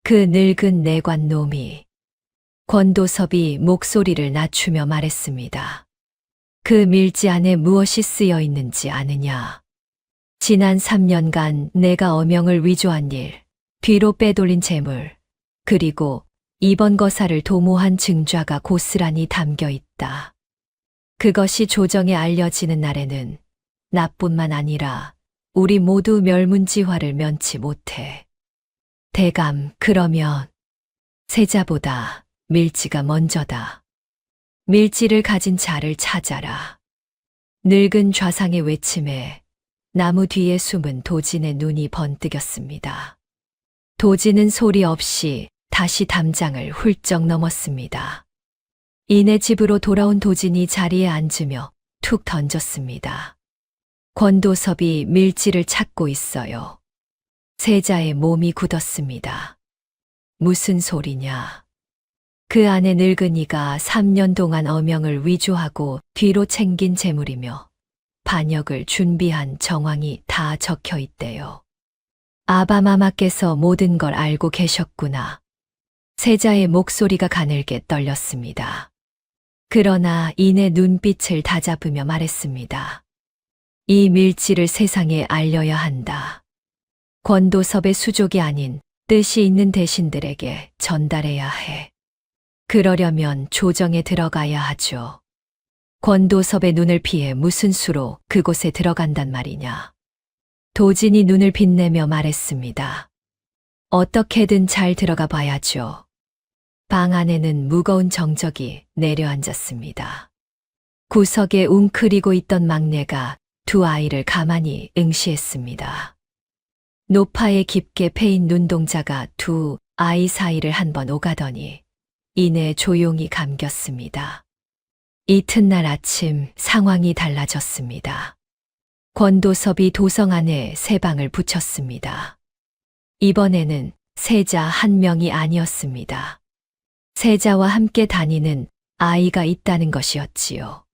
그 늙은 내관 놈이. 권도섭이 목소리를 낮추며 말했습니다. 그 밀지 안에 무엇이 쓰여 있는지 아느냐? 지난 3년간 내가 어명을 위조한 일, 뒤로 빼돌린 재물, 그리고 이번 거사를 도모한 증좌가 고스란히 담겨 있다. 그것이 조정에 알려지는 날에는 나뿐만 아니라 우리 모두 멸문지화를 면치 못해. 대감, 그러면 세자보다 밀지가 먼저다. 밀지를 가진 자를 찾아라. 늙은 좌상의 외침에 나무 뒤에 숨은 도진의 눈이 번뜩였습니다. 도진은 소리 없이 다시 담장을 훌쩍 넘었습니다. 이내 집으로 돌아온 도진이 자리에 앉으며 툭 던졌습니다. 권도섭이 밀지를 찾고 있어요. 세자의 몸이 굳었습니다. 무슨 소리냐? 그 안에 늙은이가 3년 동안 어명을 위조하고 뒤로 챙긴 재물이며 반역을 준비한 정황이 다 적혀 있대요. 아바마마께서 모든 걸 알고 계셨구나. 세자의 목소리가 가늘게 떨렸습니다. 그러나 이내 눈빛을 다잡으며 말했습니다. 이 밀지를 세상에 알려야 한다. 권도섭의 수족이 아닌 뜻이 있는 대신들에게 전달해야 해. 그러려면 조정에 들어가야 하죠. 권도섭의 눈을 피해 무슨 수로 그곳에 들어간단 말이냐. 도진이 눈을 빛내며 말했습니다. 어떻게든 잘 들어가 봐야죠. 방 안에는 무거운 정적이 내려앉았습니다. 구석에 웅크리고 있던 막내가 두 아이를 가만히 응시했습니다. 노파에 깊게 패인 눈동자가 두 아이 사이를 한번 오가더니 이내 조용히 감겼습니다. 이튿날 아침 상황이 달라졌습니다. 권도섭이 도성 안에 새 방을 붙였습니다. 이번에는 세자 한 명이 아니었습니다. 세자와 함께 다니는 아이가 있다는 것이었지요.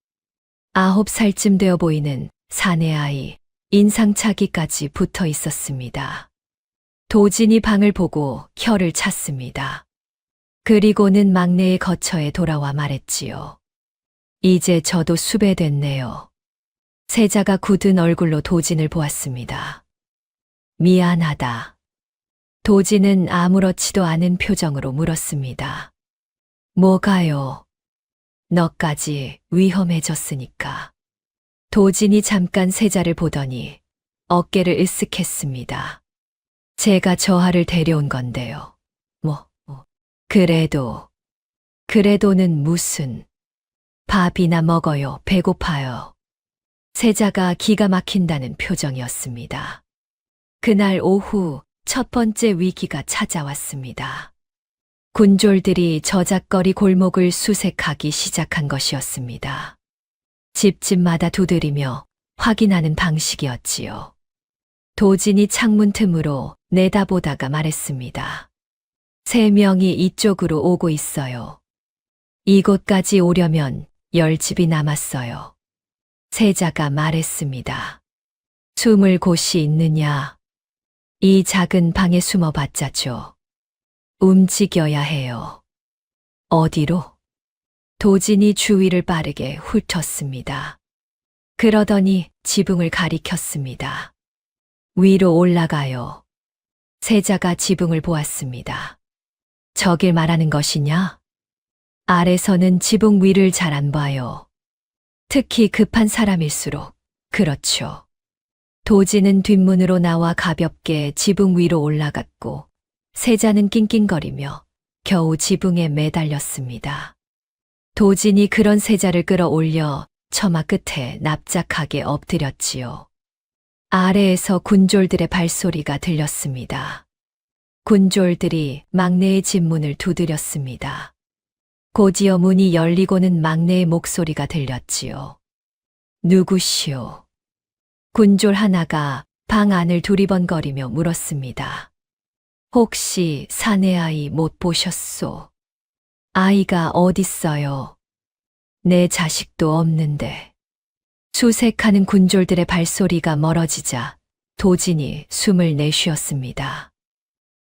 9살쯤 되어 보이는 사내 아이, 인상착의까지 붙어 있었습니다. 도진이 방을 보고 혀를 찼습니다. 그리고는 막내의 거처에 돌아와 말했지요. 이제 저도 수배됐네요. 세자가 굳은 얼굴로 도진을 보았습니다. 미안하다. 도진은 아무렇지도 않은 표정으로 물었습니다. 뭐가요? 너까지 위험해졌으니까. 도진이 잠깐 세자를 보더니 어깨를 으쓱했습니다. 제가 저하를 데려온 건데요. 그래도는 무슨. 밥이나 먹어요. 배고파요. 세자가 기가 막힌다는 표정이었습니다. 그날 오후 첫 번째 위기가 찾아왔습니다. 군졸들이 저작거리 골목을 수색하기 시작한 것이었습니다. 집집마다 두드리며 확인하는 방식이었지요. 도진이 창문 틈으로 내다보다가 말했습니다. 3명이 이쪽으로 오고 있어요. 이곳까지 오려면 10집이 남았어요. 세자가 말했습니다. 숨을 곳이 있느냐? 이 작은 방에 숨어봤자죠. 움직여야 해요. 어디로? 도진이 주위를 빠르게 훑었습니다. 그러더니 지붕을 가리켰습니다. 위로 올라가요. 세자가 지붕을 보았습니다. 저길 말하는 것이냐? 아래서는 지붕 위를 잘 안 봐요. 특히 급한 사람일수록. 그렇죠. 도진은 뒷문으로 나와 가볍게 지붕 위로 올라갔고 세자는 낑낑거리며 겨우 지붕에 매달렸습니다. 도진이 그런 세자를 끌어올려 처마 끝에 납작하게 엎드렸지요. 아래에서 군졸들의 발소리가 들렸습니다. 군졸들이 막내의 집 문을 두드렸습니다. 곧이어 문이 열리고는 막내의 목소리가 들렸지요. 누구시오? 군졸 하나가 방 안을 두리번거리며 물었습니다. 혹시 사내 아이 못 보셨소? 아이가 어딨어요? 내 자식도 없는데. 수색하는 군졸들의 발소리가 멀어지자 도진이 숨을 내쉬었습니다.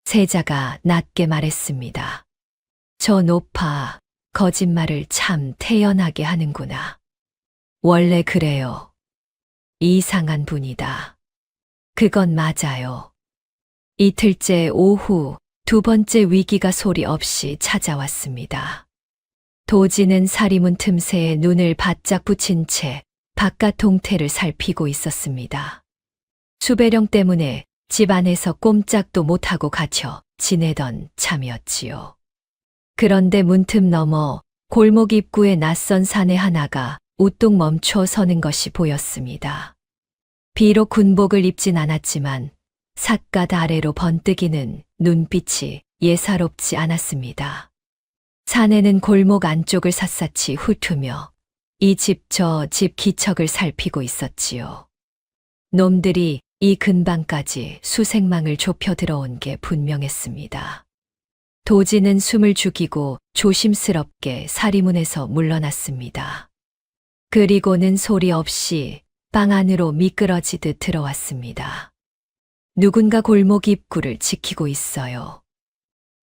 세자가 낮게 말했습니다. 저 노파 거짓말을 참 태연하게 하는구나. 원래 그래요. 이상한 분이다. 그건 맞아요. 이틀째 오후 2번째 위기가 소리 없이 찾아왔습니다. 도진은 사리문 틈새에 눈을 바짝 붙인 채 바깥 동태를 살피고 있었습니다. 수배령 때문에 집 안에서 꼼짝도 못하고 갇혀 지내던 참이었지요. 그런데 문틈 넘어 골목 입구에 낯선 사내 하나가 우뚝 멈춰 서는 것이 보였습니다. 비록 군복을 입진 않았지만 삿갓 아래로 번뜩이는 눈빛이 예사롭지 않았습니다. 사내는 골목 안쪽을 샅샅이 훑으며 이 집 저 집 기척을 살피고 있었지요. 놈들이 이 근방까지 수색망을 좁혀 들어온 게 분명했습니다. 도지는 숨을 죽이고 조심스럽게 사리문에서 물러났습니다. 그리고는 소리 없이 방 안으로 미끄러지듯 들어왔습니다. 누군가 골목 입구를 지키고 있어요.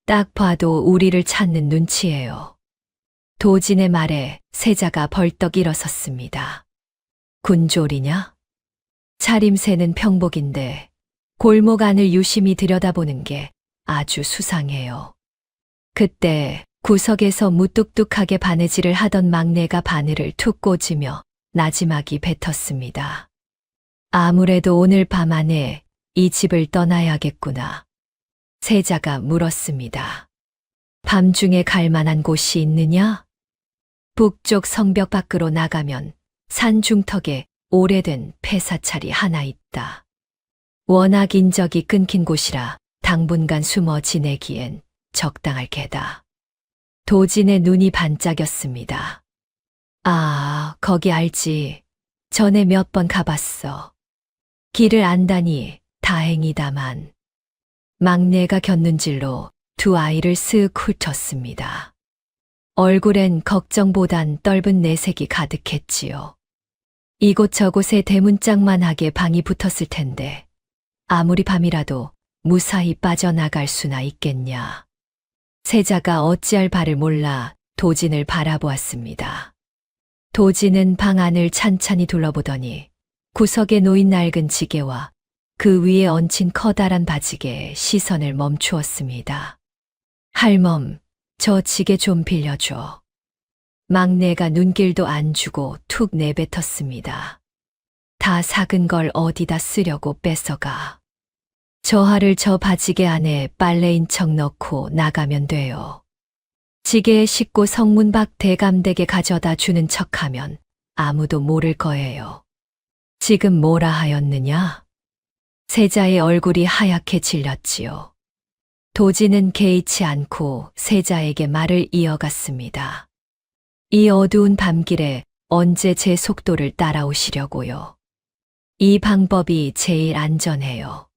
딱 봐도 우리를 찾는 눈치예요. 도진의 말에 세자가 벌떡 일어섰습니다. 군졸이냐? 차림새는 평복인데 골목 안을 유심히 들여다보는 게 아주 수상해요. 그때 구석에서 무뚝뚝하게 바느질을 하던 막내가 바늘을 툭 꽂으며 나지막이 뱉었습니다. 아무래도 오늘 밤 안에 이 집을 떠나야겠구나. 세자가 물었습니다. 밤중에 갈 만한 곳이 있느냐? 북쪽 성벽 밖으로 나가면 산 중턱에 오래된 폐사찰이 하나 있다. 워낙 인적이 끊긴 곳이라 당분간 숨어 지내기엔 적당할 게다. 도진의 눈이 반짝였습니다. 아, 거기 알지. 전에 몇 번 가봤어. 길을 안다니 다행이다만. 막내가 곁눈질로 두 아이를 쓱 훑었습니다. 얼굴엔 걱정보단 떫은 내색이 가득했지요. 이곳저곳에 대문짝만하게 방이 붙었을 텐데 아무리 밤이라도 무사히 빠져나갈 수나 있겠냐. 세자가 어찌할 바를 몰라 도진을 바라보았습니다. 도진은 방 안을 찬찬히 둘러보더니 구석에 놓인 낡은 지게와 그 위에 얹힌 커다란 바지게에 시선을 멈추었습니다. 할멈, 저 지게 좀 빌려줘. 막내가 눈길도 안 주고 툭 내뱉었습니다. 다 삭은 걸 어디다 쓰려고 뺏어가. 저하를 저 바지게 안에 빨래인 척 넣고 나가면 돼요. 지게에 싣고 성문 밖 대감댁에 가져다 주는 척하면 아무도 모를 거예요. 지금 뭐라 하였느냐? 세자의 얼굴이 하얗게 질렸지요. 도지는 개의치 않고 세자에게 말을 이어갔습니다. 이 어두운 밤길에 언제 제 속도를 따라오시려고요. 이 방법이 제일 안전해요.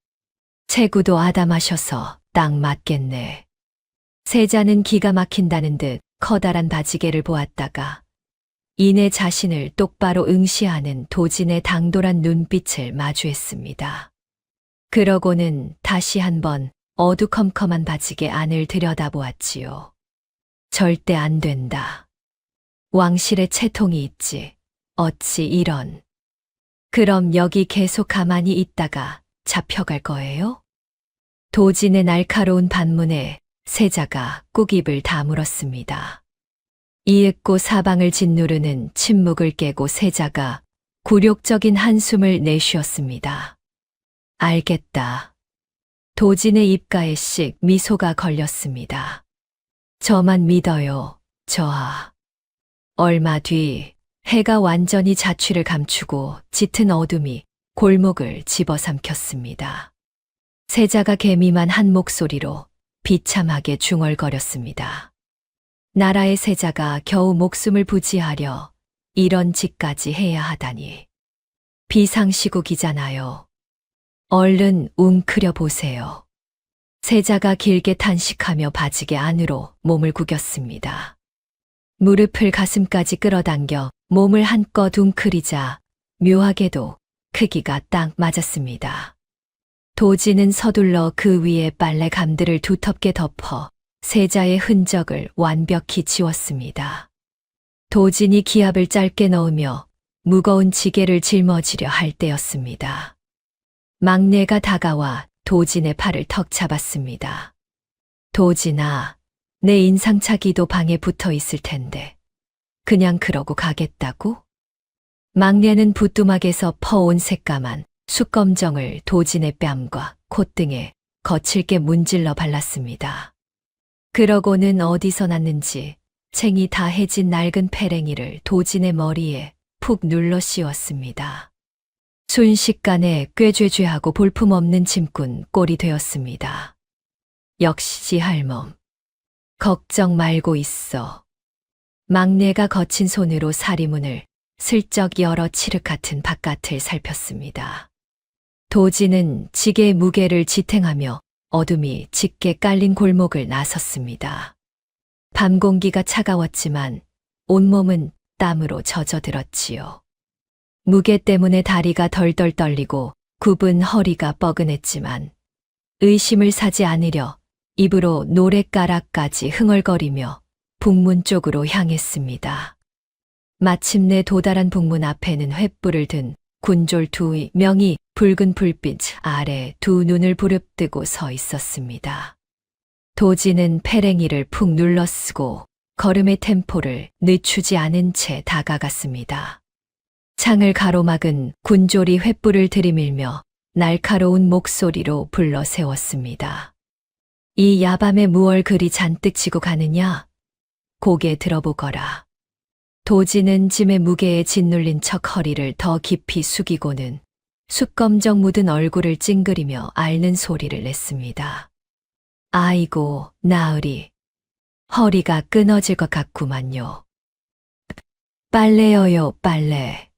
체구도 아담하셔서 딱 맞겠네. 세자는 기가 막힌다는 듯 커다란 바지개를 보았다가 이내 자신을 똑바로 응시하는 도진의 당돌한 눈빛을 마주했습니다. 그러고는 다시 한번 어두컴컴한 바지개 안을 들여다보았지요. 절대 안 된다. 왕실에 채통이 있지. 어찌 이런. 그럼 여기 계속 가만히 있다가 잡혀갈 거예요? 도진의 날카로운 반문에 세자가 꾹입을 다물었습니다. 이윽고 사방을 짓누르는 침묵을 깨고 세자가 굴욕적인 한숨을 내쉬었습니다. 알겠다. 도진의 입가에 씩 미소가 걸렸습니다. 저만 믿어요, 저하. 얼마 뒤 해가 완전히 자취를 감추고 짙은 어둠이 골목을 집어삼켰습니다. 세자가 개미만 한 목소리로 비참하게 중얼거렸습니다. 나라의 세자가 겨우 목숨을 부지하려 이런 짓까지 해야 하다니. 비상시국이잖아요. 얼른 웅크려 보세요. 세자가 길게 탄식하며 바지게 안으로 몸을 구겼습니다. 무릎을 가슴까지 끌어당겨 몸을 한껏 웅크리자 묘하게도 크기가 딱 맞았습니다. 도지는 서둘러 그 위에 빨래 감들을 두텁게 덮어 세자의 흔적을 완벽히 지웠습니다. 도진이 기압을 짧게 넣으며 무거운 지게를 짊어지려 할 때였습니다. 막내가 다가와 도진의 팔을 턱 잡았습니다. 도진아, 내 인상착의도 방에 붙어 있을 텐데 그냥 그러고 가겠다고? 막내는 부뚜막에서 퍼온 새까만 숯검정을 도진의 뺨과 콧등에 거칠게 문질러 발랐습니다. 그러고는 어디서 났는지 챙이 다 해진 낡은 패랭이를 도진의 머리에 푹 눌러 씌웠습니다. 순식간에 꾀죄죄하고 볼품없는 짐꾼 꼴이 되었습니다. 역시 할멈. 걱정 말고 있어. 막내가 거친 손으로 사리문을 슬쩍 열어 칠흑 같은 바깥을 살폈습니다. 도진은 지게의 무게를 지탱하며 어둠이 짙게 깔린 골목을 나섰습니다. 밤 공기가 차가웠지만 온몸은 땀으로 젖어들었지요. 무게 때문에 다리가 덜덜 떨리고 굽은 허리가 뻐근했지만 의심을 사지 않으려 입으로 노랫가락까지 흥얼거리며 북문 쪽으로 향했습니다. 마침내 도달한 북문 앞에는 횃불을 든 군졸 두 명이 붉은 불빛 아래 두 눈을 부릅뜨고 서 있었습니다. 도진은 패랭이를 푹 눌러쓰고 걸음의 템포를 늦추지 않은 채 다가갔습니다. 창을 가로막은 군졸이 횃불을 들이밀며 날카로운 목소리로 불러 세웠습니다. 이 야밤에 무얼 그리 잔뜩 지고 가느냐? 고개 들어보거라. 도진은 짐의 무게에 짓눌린 척 허리를 더 깊이 숙이고는 숯검정 묻은 얼굴을 찡그리며 앓는 소리를 냈습니다. 아이고, 나으리. 허리가 끊어질 것 같구만요. 빨래여요, 빨래.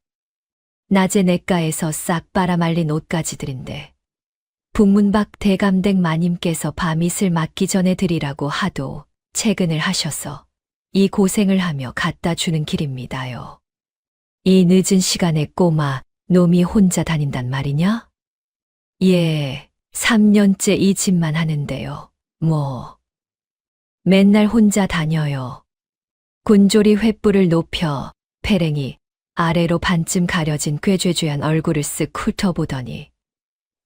낮에 냇가에서 싹 빨아말린 옷가지들인데 북문 밖 대감댁 마님께서 밤이슬 맞기 전에 드리라고 하도 채근을 하셔서 이 고생을 하며 갖다 주는 길입니다요. 이 늦은 시간에 꼬마 놈이 혼자 다닌단 말이냐? 예, 3년째 이 집만 하는데요. 맨날 혼자 다녀요. 군졸이 횃불을 높여 패랭이 아래로 반쯤 가려진 꾀죄죄한 얼굴을 쓱 훑어보더니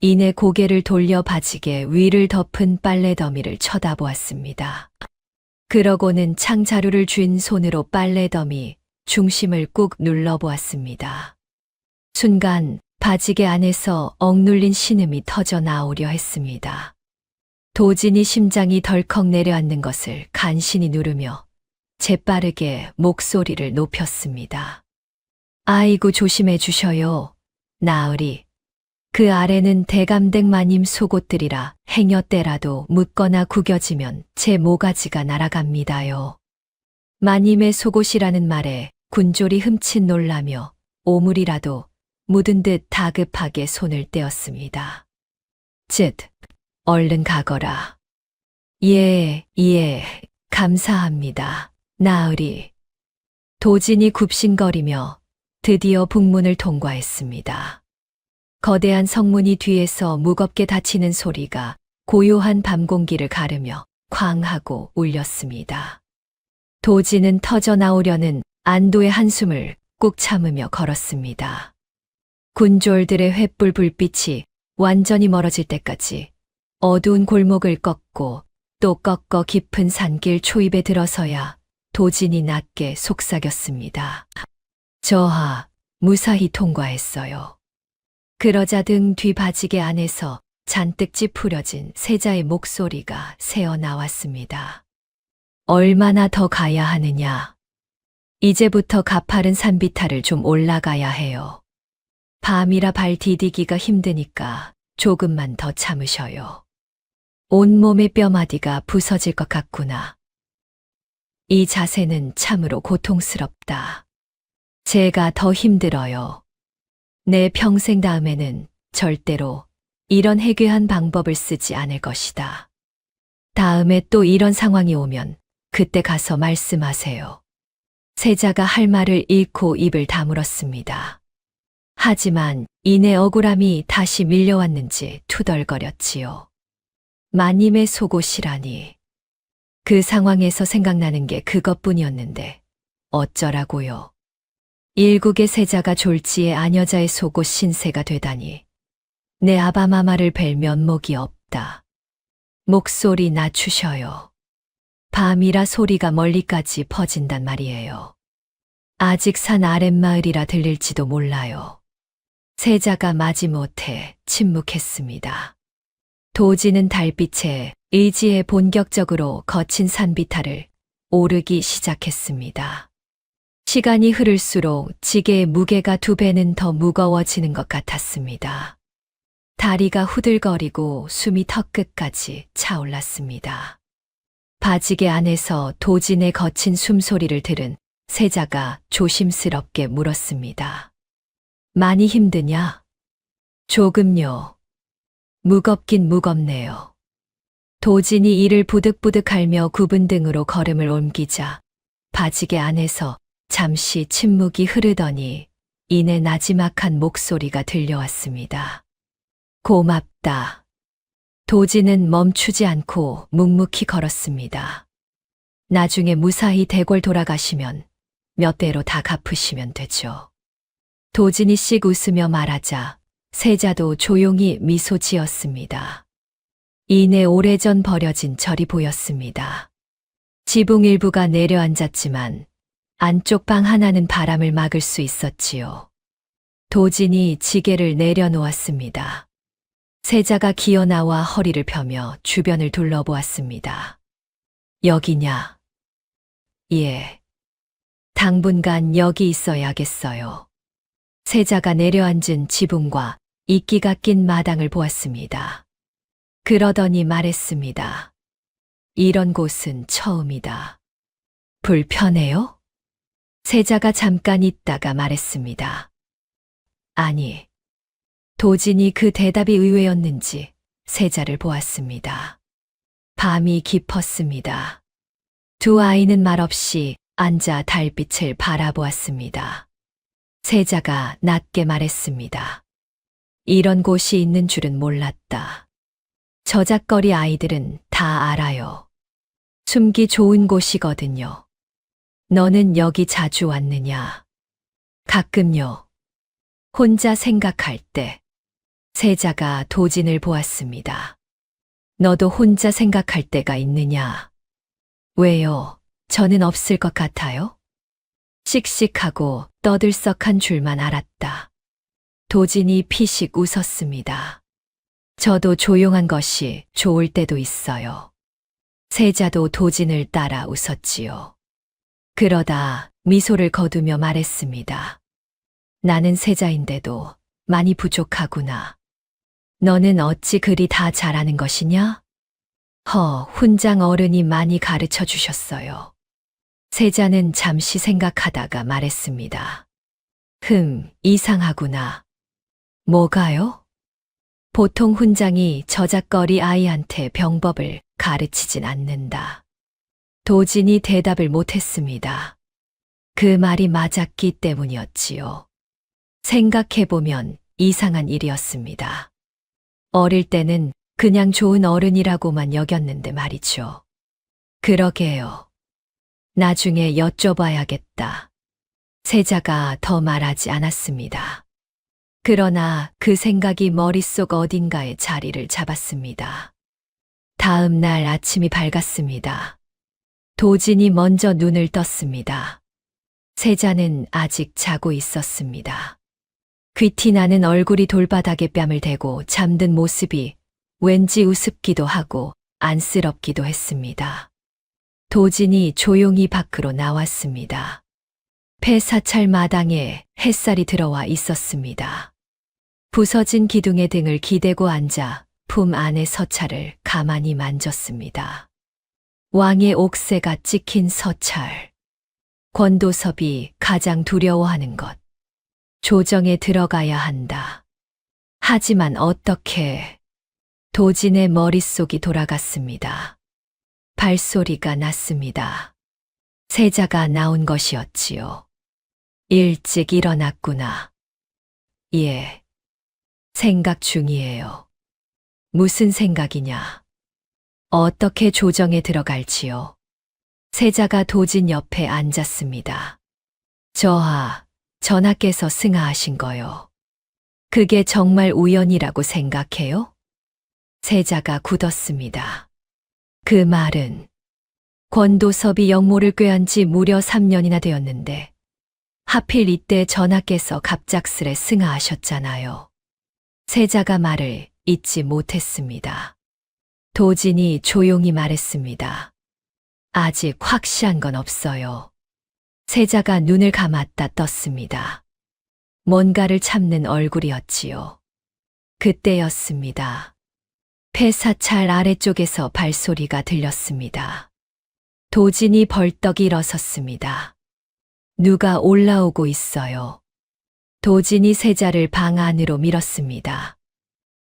이내 고개를 돌려 바지게 위를 덮은 빨래더미를 쳐다보았습니다. 그러고는 창자루를 쥔 손으로 빨래더미 중심을 꾹 눌러보았습니다. 순간 바지게 안에서 억눌린 신음이 터져 나오려 했습니다. 도진이 심장이 덜컥 내려앉는 것을 간신히 누르며 재빠르게 목소리를 높였습니다. 아이고 조심해 주셔요. 나으리. 그 아래는 대감댁 마님 속옷들이라 행여 때라도 묻거나 구겨지면 제 모가지가 날아갑니다요. 마님의 속옷이라는 말에 군졸이 흠칫 놀라며 오물이라도 묻은 듯 다급하게 손을 떼었습니다. 쯧, 얼른 가거라. 예, 감사합니다. 나으리. 도진이 굽신거리며 드디어 북문을 통과했습니다. 거대한 성문이 뒤에서 무겁게 닫히는 소리가 고요한 밤 공기를 가르며 쾅 하고 울렸습니다. 도진은 터져 나오려는 안도의 한숨을 꾹 참으며 걸었습니다. 군졸들의 횃불 불빛이 완전히 멀어질 때까지 어두운 골목을 꺾고 또 꺾어 깊은 산길 초입에 들어서야 도진이 낮게 속삭였습니다. 저하, 무사히 통과했어요. 그러자 등 뒤 바지게 안에서 잔뜩 찌푸려진 세자의 목소리가 새어 나왔습니다. 얼마나 더 가야 하느냐? 이제부터 가파른 산비탈을 좀 올라가야 해요. 밤이라 발 디디기가 힘드니까 조금만 더 참으셔요. 온몸의 뼈마디가 부서질 것 같구나. 이 자세는 참으로 고통스럽다. 제가 더 힘들어요. 내 평생 다음에는 절대로 이런 해괴한 방법을 쓰지 않을 것이다. 다음에 또 이런 상황이 오면 그때 가서 말씀하세요. 세자가 할 말을 잃고 입을 다물었습니다. 하지만 이내 억울함이 다시 밀려왔는지 투덜거렸지요. 마님의 속옷이라니. 그 상황에서 생각나는 게 그것뿐이었는데 어쩌라고요. 일국의 세자가 졸지에 아녀자의 속옷 신세가 되다니. 내 아바마마를 뵐 면목이 없다. 목소리 낮추셔요. 밤이라 소리가 멀리까지 퍼진단 말이에요. 아직 산 아랫마을이라 들릴지도 몰라요. 세자가 마지못해 침묵했습니다. 도지는 달빛에 의지에 본격적으로 거친 산비탈을 오르기 시작했습니다. 시간이 흐를수록 지게의 무게가 2배는 더 무거워지는 것 같았습니다. 다리가 후들거리고 숨이 턱끝까지 차올랐습니다. 바지개 안에서 도진의 거친 숨소리를 들은 세자가 조심스럽게 물었습니다. 많이 힘드냐? 조금요. 무겁긴 무겁네요. 도진이 이를 부득부득 할며 굽은 등으로 걸음을 옮기자 바지개 안에서 잠시 침묵이 흐르더니 이내 나지막한 목소리가 들려왔습니다. 고맙다. 도진은 멈추지 않고 묵묵히 걸었습니다. 나중에 무사히 대궐 돌아가시면 몇 대로 다 갚으시면 되죠. 도진이 씩 웃으며 말하자 세자도 조용히 미소 지었습니다. 이내 오래전 버려진 절이 보였습니다. 지붕 일부가 내려앉았지만 안쪽 방 하나는 바람을 막을 수 있었지요. 도진이 지게를 내려놓았습니다. 세자가 기어나와 허리를 펴며 주변을 둘러보았습니다. 여기냐? 예. 당분간 여기 있어야겠어요. 세자가 내려앉은 지붕과 이끼가 낀 마당을 보았습니다. 그러더니 말했습니다. 이런 곳은 처음이다. 불편해요? 세자가 잠깐 있다가 말했습니다. 아니. 도진이 그 대답이 의외였는지 세자를 보았습니다. 밤이 깊었습니다. 두 아이는 말없이 앉아 달빛을 바라보았습니다. 세자가 낮게 말했습니다. 이런 곳이 있는 줄은 몰랐다. 저작거리 아이들은 다 알아요. 숨기 좋은 곳이거든요. 너는 여기 자주 왔느냐? 가끔요. 혼자 생각할 때. 세자가 도진을 보았습니다. 너도 혼자 생각할 때가 있느냐? 왜요? 저는 없을 것 같아요? 씩씩하고 떠들썩한 줄만 알았다. 도진이 피식 웃었습니다. 저도 조용한 것이 좋을 때도 있어요. 세자도 도진을 따라 웃었지요. 그러다 미소를 거두며 말했습니다. 나는 세자인데도 많이 부족하구나. 너는 어찌 그리 다 잘하는 것이냐? 훈장 어른이 많이 가르쳐 주셨어요. 세자는 잠시 생각하다가 말했습니다. 이상하구나. 뭐가요? 보통 훈장이 저작거리 아이한테 병법을 가르치진 않는다. 도진이 대답을 못했습니다. 그 말이 맞았기 때문이었지요. 생각해보면 이상한 일이었습니다. 어릴 때는 그냥 좋은 어른이라고만 여겼는데 말이죠. 그러게요. 나중에 여쭤봐야겠다. 세자가 더 말하지 않았습니다. 그러나 그 생각이 머릿속 어딘가에 자리를 잡았습니다. 다음 날 아침이 밝았습니다. 도진이 먼저 눈을 떴습니다. 세자는 아직 자고 있었습니다. 귀티나는 얼굴이 돌바닥에 뺨을 대고 잠든 모습이 왠지 우습기도 하고 안쓰럽기도 했습니다. 도진이 조용히 밖으로 나왔습니다. 폐사찰 마당에 햇살이 들어와 있었습니다. 부서진 기둥의 등을 기대고 앉아 품 안의 서찰을 가만히 만졌습니다. 왕의 옥새가 찍힌 서찰. 권도섭이 가장 두려워하는 것. 조정에 들어가야 한다. 하지만 어떻게? 도진의 머릿속이 돌아갔습니다. 발소리가 났습니다. 세자가 나온 것이었지요. 일찍 일어났구나. 예. 생각 중이에요. 무슨 생각이냐? 어떻게 조정에 들어갈지요? 세자가 도진 옆에 앉았습니다. 전하께서 승하하신 거요. 그게 정말 우연이라고 생각해요? 세자가 굳었습니다. 그 말은 권도섭이 역모를 꾀한 지 무려 3년이나 되었는데 하필 이때 전하께서 갑작스레 승하하셨잖아요. 세자가 말을 잊지 못했습니다. 도진이 조용히 말했습니다. 아직 확실한 건 없어요. 세자가 눈을 감았다 떴습니다. 뭔가를 참는 얼굴이었지요. 그때였습니다. 폐사찰 아래쪽에서 발소리가 들렸습니다. 도진이 벌떡 일어섰습니다. 누가 올라오고 있어요. 도진이 세자를 방 안으로 밀었습니다.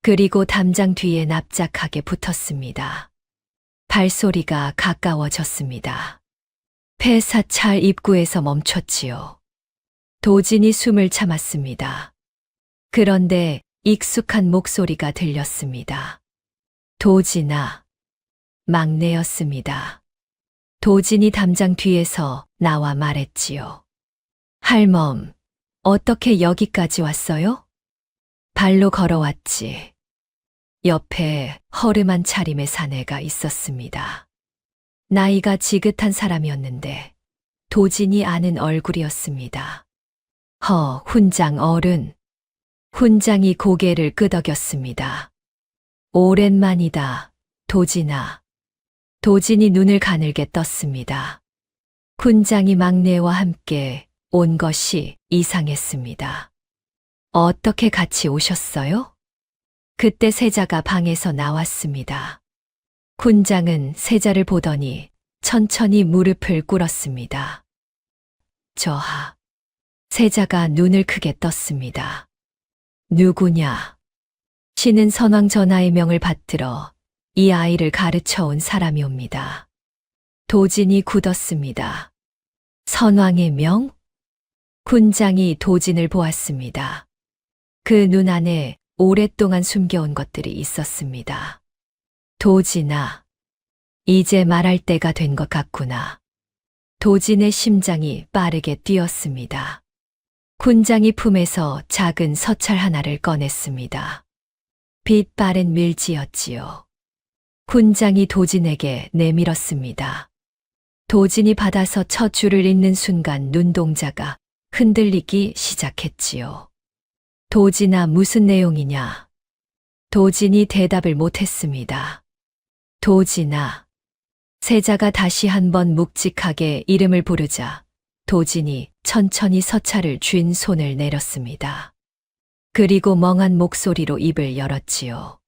그리고 담장 뒤에 납작하게 붙었습니다. 발소리가 가까워졌습니다. 폐사찰 입구에서 멈췄지요. 도진이 숨을 참았습니다. 그런데 익숙한 목소리가 들렸습니다. 도진아. 막내였습니다. 도진이 담장 뒤에서 나와 말했지요. 할멈, 어떻게 여기까지 왔어요? 발로 걸어왔지. 옆에 허름한 차림의 사내가 있었습니다. 나이가 지긋한 사람이었는데 도진이 아는 얼굴이었습니다. 훈장 어른. 훈장이 고개를 끄덕였습니다. 오랜만이다, 도진아. 도진이 눈을 가늘게 떴습니다. 훈장이 막내와 함께 온 것이 이상했습니다. 어떻게 같이 오셨어요? 그때 세자가 방에서 나왔습니다. 훈장은 세자를 보더니 천천히 무릎을 꿇었습니다. 저하. 세자가 눈을 크게 떴습니다. 누구냐? 신은 선왕 전하의 명을 받들어 이 아이를 가르쳐 온 사람이옵니다. 도진이 굳었습니다. 선왕의 명? 훈장이 도진을 보았습니다. 그 눈 안에 오랫동안 숨겨온 것들이 있었습니다. 도진아, 이제 말할 때가 된 것 같구나. 도진의 심장이 빠르게 뛰었습니다. 훈장이 품에서 작은 서찰 하나를 꺼냈습니다. 빛 바랜 밀지였지요. 훈장이 도진에게 내밀었습니다. 도진이 받아서 첫 줄을 읽는 순간 눈동자가 흔들리기 시작했지요. 도진아, 무슨 내용이냐? 도진이 대답을 못했습니다. 도진아. 세자가 다시 한번 묵직하게 이름을 부르자 도진이 천천히 서찰을 쥔 손을 내렸습니다. 그리고 멍한 목소리로 입을 열었지요.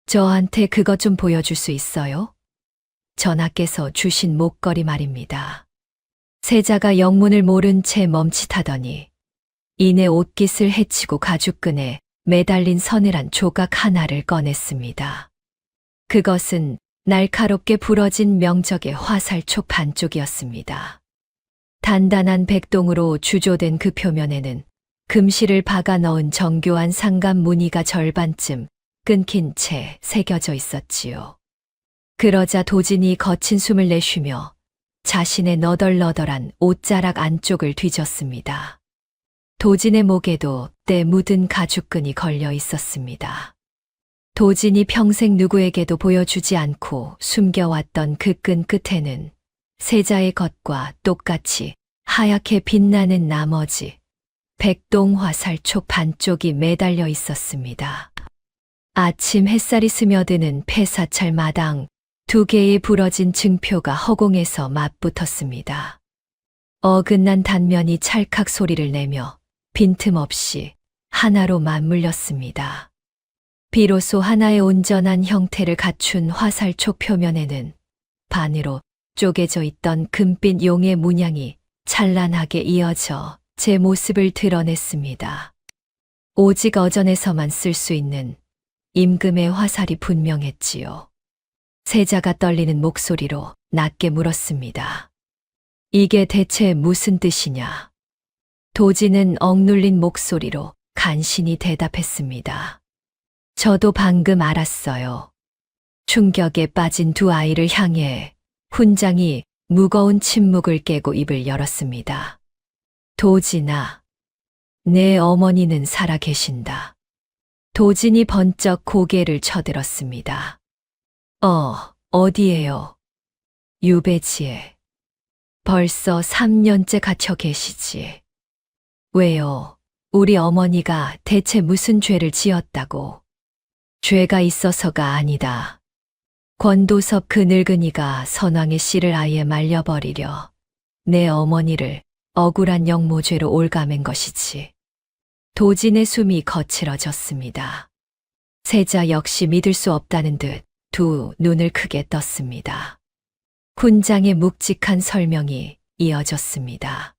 저한테 그것 좀 보여줄 수 있어요? 전하께서 주신 목걸이 말입니다. 세자가 영문을 모른 채 멈칫하더니 이내 옷깃을 헤치고 가죽끈에 매달린 서늘한 조각 하나를 꺼냈습니다. 그것은 날카롭게 부러진 명적의 화살촉 반쪽이었습니다. 단단한 백동으로 주조된 그 표면에는 금실을 박아 넣은 정교한 상감 무늬가 절반쯤 끊긴 채 새겨져 있었지요. 그러자 도진이 거친 숨을 내쉬며 자신의 너덜너덜한 옷자락 안쪽을 뒤졌습니다. 도진의 목에도 때 묻은 가죽끈이 걸려 있었습니다. 도진이 평생 누구에게도 보여주지 않고 숨겨왔던 그 끈 끝에는 세자의 것과 똑같이 하얗게 빛나는 나머지 백동 화살촉 반쪽이 매달려 있었습니다. 아침 햇살이 스며드는 폐사찰 마당, 두 개의 부러진 증표가 허공에서 맞붙었습니다. 어긋난 단면이 찰칵 소리를 내며 빈틈없이 하나로 맞물렸습니다. 비로소 하나의 온전한 형태를 갖춘 화살촉 표면에는 반으로 쪼개져 있던 금빛 용의 문양이 찬란하게 이어져 제 모습을 드러냈습니다. 오직 어전에서만 쓸 수 있는 임금의 화살이 분명했지요. 세자가 떨리는 목소리로 낮게 물었습니다. 이게 대체 무슨 뜻이냐? 도진은 억눌린 목소리로 간신히 대답했습니다. 저도 방금 알았어요. 충격에 빠진 두 아이를 향해 훈장이 무거운 침묵을 깨고 입을 열었습니다. 도진아, 내 어머니는 살아 계신다. 도진이 번쩍 고개를 쳐들었습니다. 어디에요? 유배지에. 벌써 3년째 갇혀 계시지. 왜요? 우리 어머니가 대체 무슨 죄를 지었다고? 죄가 있어서가 아니다. 권도섭 그 늙은이가 선왕의 씨를 아예 말려버리려 내 어머니를 억울한 영모죄로 올가맨 것이지. 도진의 숨이 거칠어졌습니다. 세자 역시 믿을 수 없다는 듯 두 눈을 크게 떴습니다. 훈장의 묵직한 설명이 이어졌습니다.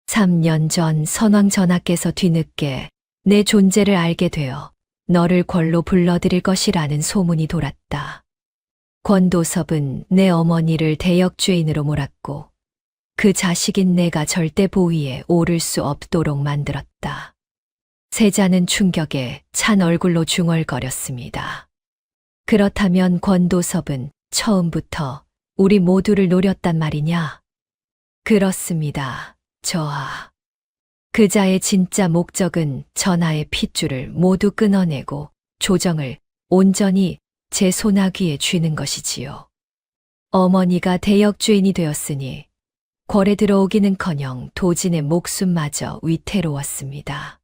3년 전 선왕 전하께서 뒤늦게 내 존재를 알게 되어 너를 궐로 불러들일 것이라는 소문이 돌았다. 권도섭은 내 어머니를 대역죄인으로 몰았고 그 자식인 내가 절대 보위에 오를 수 없도록 만들었다. 세자는 충격에 찬 얼굴로 중얼거렸습니다. 그렇다면 권도섭은 처음부터 우리 모두를 노렸단 말이냐? 그렇습니다, 저하. 그자의 진짜 목적은 전하의 핏줄을 모두 끊어내고 조정을 온전히 제 소나귀에 쥐는 것이지요. 어머니가 대역죄인이 되었으니 궐에 들어오기는커녕 도진의 목숨마저 위태로웠습니다.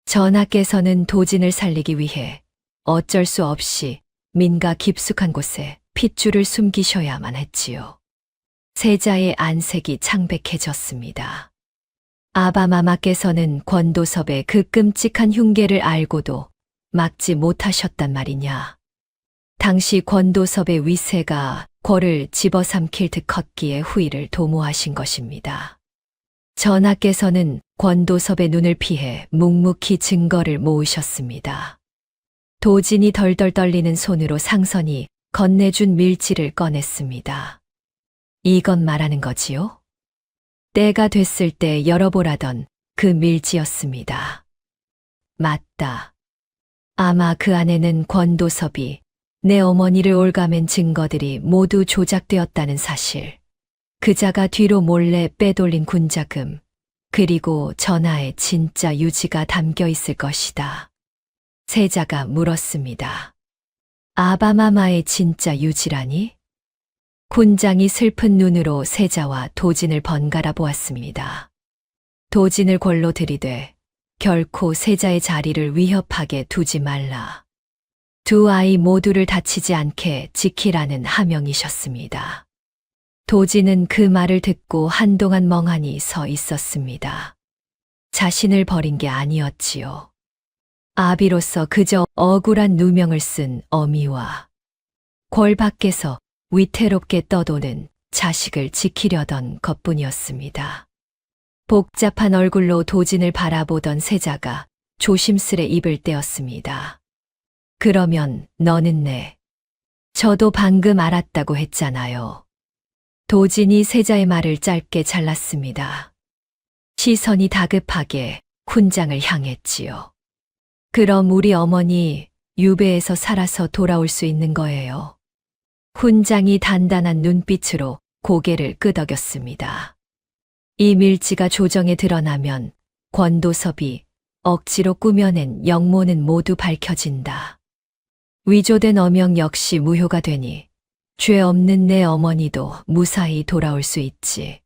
전하께서는 도진을 살리기 위해 어쩔 수 없이 민가 깊숙한 곳에 핏줄을 숨기셔야만 했지요. 세자의 안색이 창백해졌습니다. 아바마마께서는 권도섭의 그 끔찍한 흉계를 알고도 막지 못하셨단 말이냐. 당시 권도섭의 위세가 궐을 집어삼킬 듯 컸기에 후위를 도모하신 것입니다. 전하께서는 권도섭의 눈을 피해 묵묵히 증거를 모으셨습니다. 도진이 덜덜 떨리는 손으로 상선이 건네준 밀지를 꺼냈습니다. 이것 말하는 거지요? 때가 됐을 때 열어보라던 그 밀지였습니다. 맞다. 아마 그 안에는 권도섭이 내 어머니를 올가맨 증거들이 모두 조작되었다는 사실, 그자가 뒤로 몰래 빼돌린 군자금, 그리고 전하의 진짜 유지가 담겨 있을 것이다. 세자가 물었습니다. 아바마마의 진짜 유지라니? 군장이 슬픈 눈으로 세자와 도진을 번갈아 보았습니다. 도진을 궐로 들이되 결코 세자의 자리를 위협하게 두지 말라. 두 아이 모두를 다치지 않게 지키라는 하명이셨습니다. 도진은 그 말을 듣고 한동안 멍하니 서 있었습니다. 자신을 버린 게 아니었지요. 아비로서 그저 억울한 누명을 쓴 어미와 궐 밖에서 위태롭게 떠도는 자식을 지키려던 것뿐이었습니다. 복잡한 얼굴로 도진을 바라보던 세자가 조심스레 입을 떼었습니다. 그러면 너는 저도 방금 알았다고 했잖아요. 도진이 세자의 말을 짧게 잘랐습니다. 시선이 다급하게 훈장을 향했지요. 그럼 우리 어머니 유배에서 살아서 돌아올 수 있는 거예요. 훈장이 단단한 눈빛으로 고개를 끄덕였습니다. 이 밀지가 조정에 드러나면 권도섭이 억지로 꾸며낸 영모는 모두 밝혀진다. 위조된 어명 역시 무효가 되니 죄 없는 내 어머니도 무사히 돌아올 수 있지.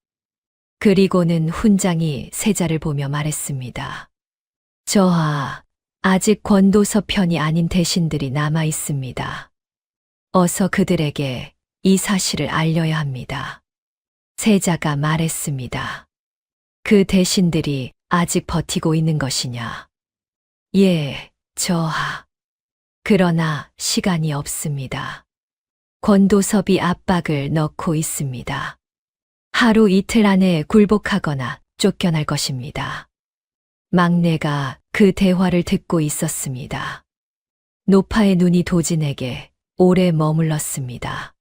그리고는 훈장이 세자를 보며 말했습니다. 저하, 아직 권도섭 편이 아닌 대신들이 남아 있습니다. 어서 그들에게 이 사실을 알려야 합니다. 세자가 말했습니다. 그 대신들이 아직 버티고 있는 것이냐? 예, 저하. 그러나 시간이 없습니다. 권도섭이 압박을 넣고 있습니다. 하루 이틀 안에 굴복하거나 쫓겨날 것입니다. 막내가 그 대화를 듣고 있었습니다. 노파의 눈이 도진에게 오래 머물렀습니다.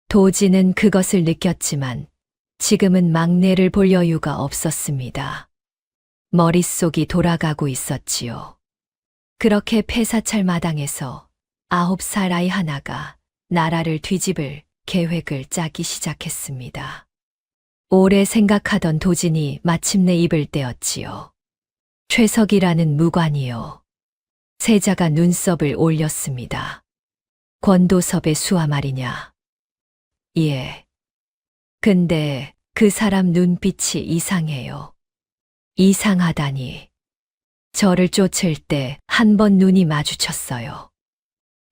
도진은 그것을 느꼈지만 지금은 막내를 볼 여유가 없었습니다. 머릿속이 돌아가고 있었지요. 그렇게 폐사찰 마당에서 9살 아이 하나가 나라를 뒤집을 계획을 짜기 시작했습니다. 오래 생각하던 도진이 마침내 입을 떼었지요. 최석이라는 무관이요. 세자가 눈썹을 올렸습니다. 권도섭의 수하 말이냐? 예. 근데 그 사람 눈빛이 이상해요. 이상하다니. 저를 쫓을 때 한 번 눈이 마주쳤어요.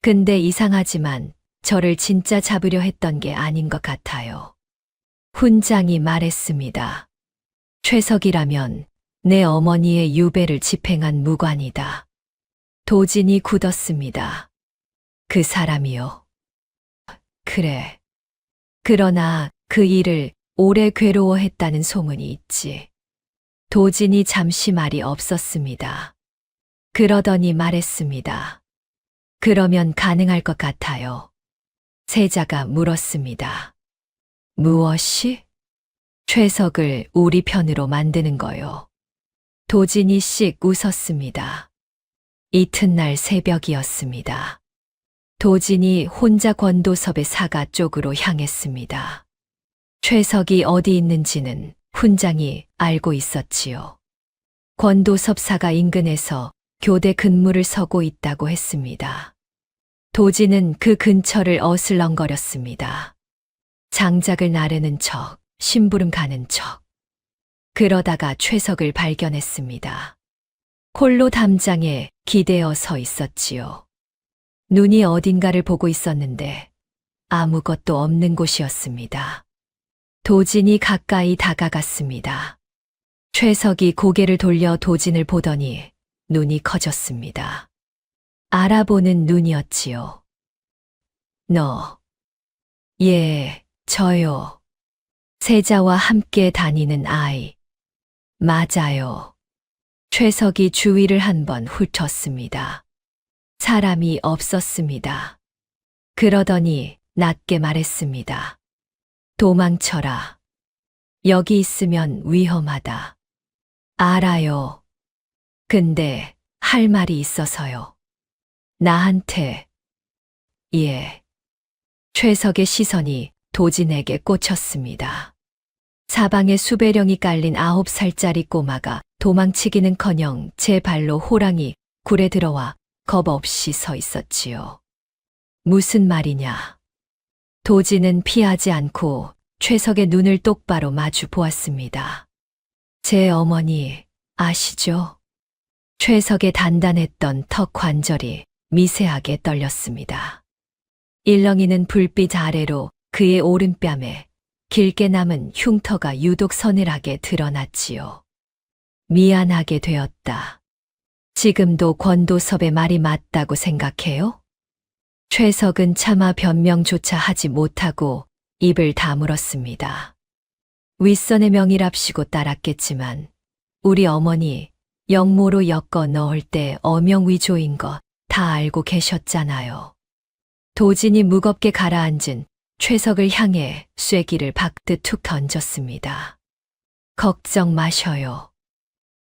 근데 이상하지만 저를 진짜 잡으려 했던 게 아닌 것 같아요. 훈장이 말했습니다. 최석이라면 내 어머니의 유배를 집행한 무관이다. 도진이 굳었습니다. 그 사람이요. 그래. 그러나 그 일을 오래 괴로워했다는 소문이 있지. 도진이 잠시 말이 없었습니다. 그러더니 말했습니다. 그러면 가능할 것 같아요. 세자가 물었습니다. 무엇이? 최석을 우리 편으로 만드는 거요. 도진이 씩 웃었습니다. 이튿날 새벽이었습니다. 도진이 혼자 권도섭의 사가 쪽으로 향했습니다. 최석이 어디 있는지는 훈장이 알고 있었지요. 권도섭 사가 인근에서 교대 근무를 서고 있다고 했습니다. 도진은 그 근처를 어슬렁거렸습니다. 장작을 나르는 척, 심부름 가는 척. 그러다가 최석을 발견했습니다. 홀로 담장에 기대어 서 있었지요. 눈이 어딘가를 보고 있었는데 아무것도 없는 곳이었습니다. 도진이 가까이 다가갔습니다. 최석이 고개를 돌려 도진을 보더니 눈이 커졌습니다. 알아보는 눈이었지요. 너. 예, 저요. 세자와 함께 다니는 아이. 맞아요. 최석이 주위를 한번 훑었습니다. 사람이 없었습니다. 그러더니 낮게 말했습니다. 도망쳐라. 여기 있으면 위험하다. 알아요. 근데 할 말이 있어서요. 나한테. 예. 최석의 시선이 도진에게 꽂혔습니다. 사방에 수배령이 깔린 9살짜리 꼬마가 도망치기는커녕 제 발로 호랑이 굴에 들어와 겁 없이 서 있었지요. 무슨 말이냐? 도진은 피하지 않고 최석의 눈을 똑바로 마주 보았습니다. 제 어머니 아시죠? 최석의 단단했던 턱 관절이 미세하게 떨렸습니다. 일렁이는 불빛 아래로 그의 오른뺨에 길게 남은 흉터가 유독 서늘하게 드러났지요. 미안하게 되었다. 지금도 권도섭의 말이 맞다고 생각해요? 최석은 차마 변명조차 하지 못하고 입을 다물었습니다. 윗선의 명이랍시고 따랐겠지만 우리 어머니 영모로 엮어 넣을 때 어명위조인 거 다 알고 계셨잖아요. 도진이 무겁게 가라앉은 최석을 향해 쐐기를 박듯 툭 던졌습니다. 걱정 마셔요.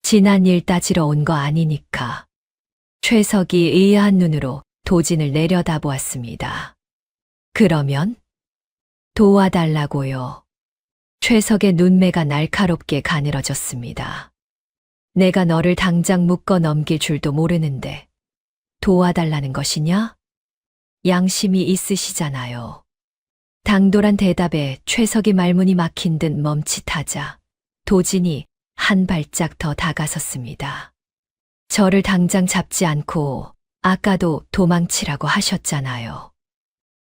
지난 일 따지러 온 거 아니니까. 최석이 의아한 눈으로 도진을 내려다보았습니다. 그러면? 도와달라고요. 최석의 눈매가 날카롭게 가늘어졌습니다. 내가 너를 당장 묶어 넘길 줄도 모르는데 도와달라는 것이냐? 양심이 있으시잖아요. 당돌한 대답에 최석이 말문이 막힌 듯 멈칫하자 도진이 한 발짝 더 다가섰습니다. 저를 당장 잡지 않고 아까도 도망치라고 하셨잖아요.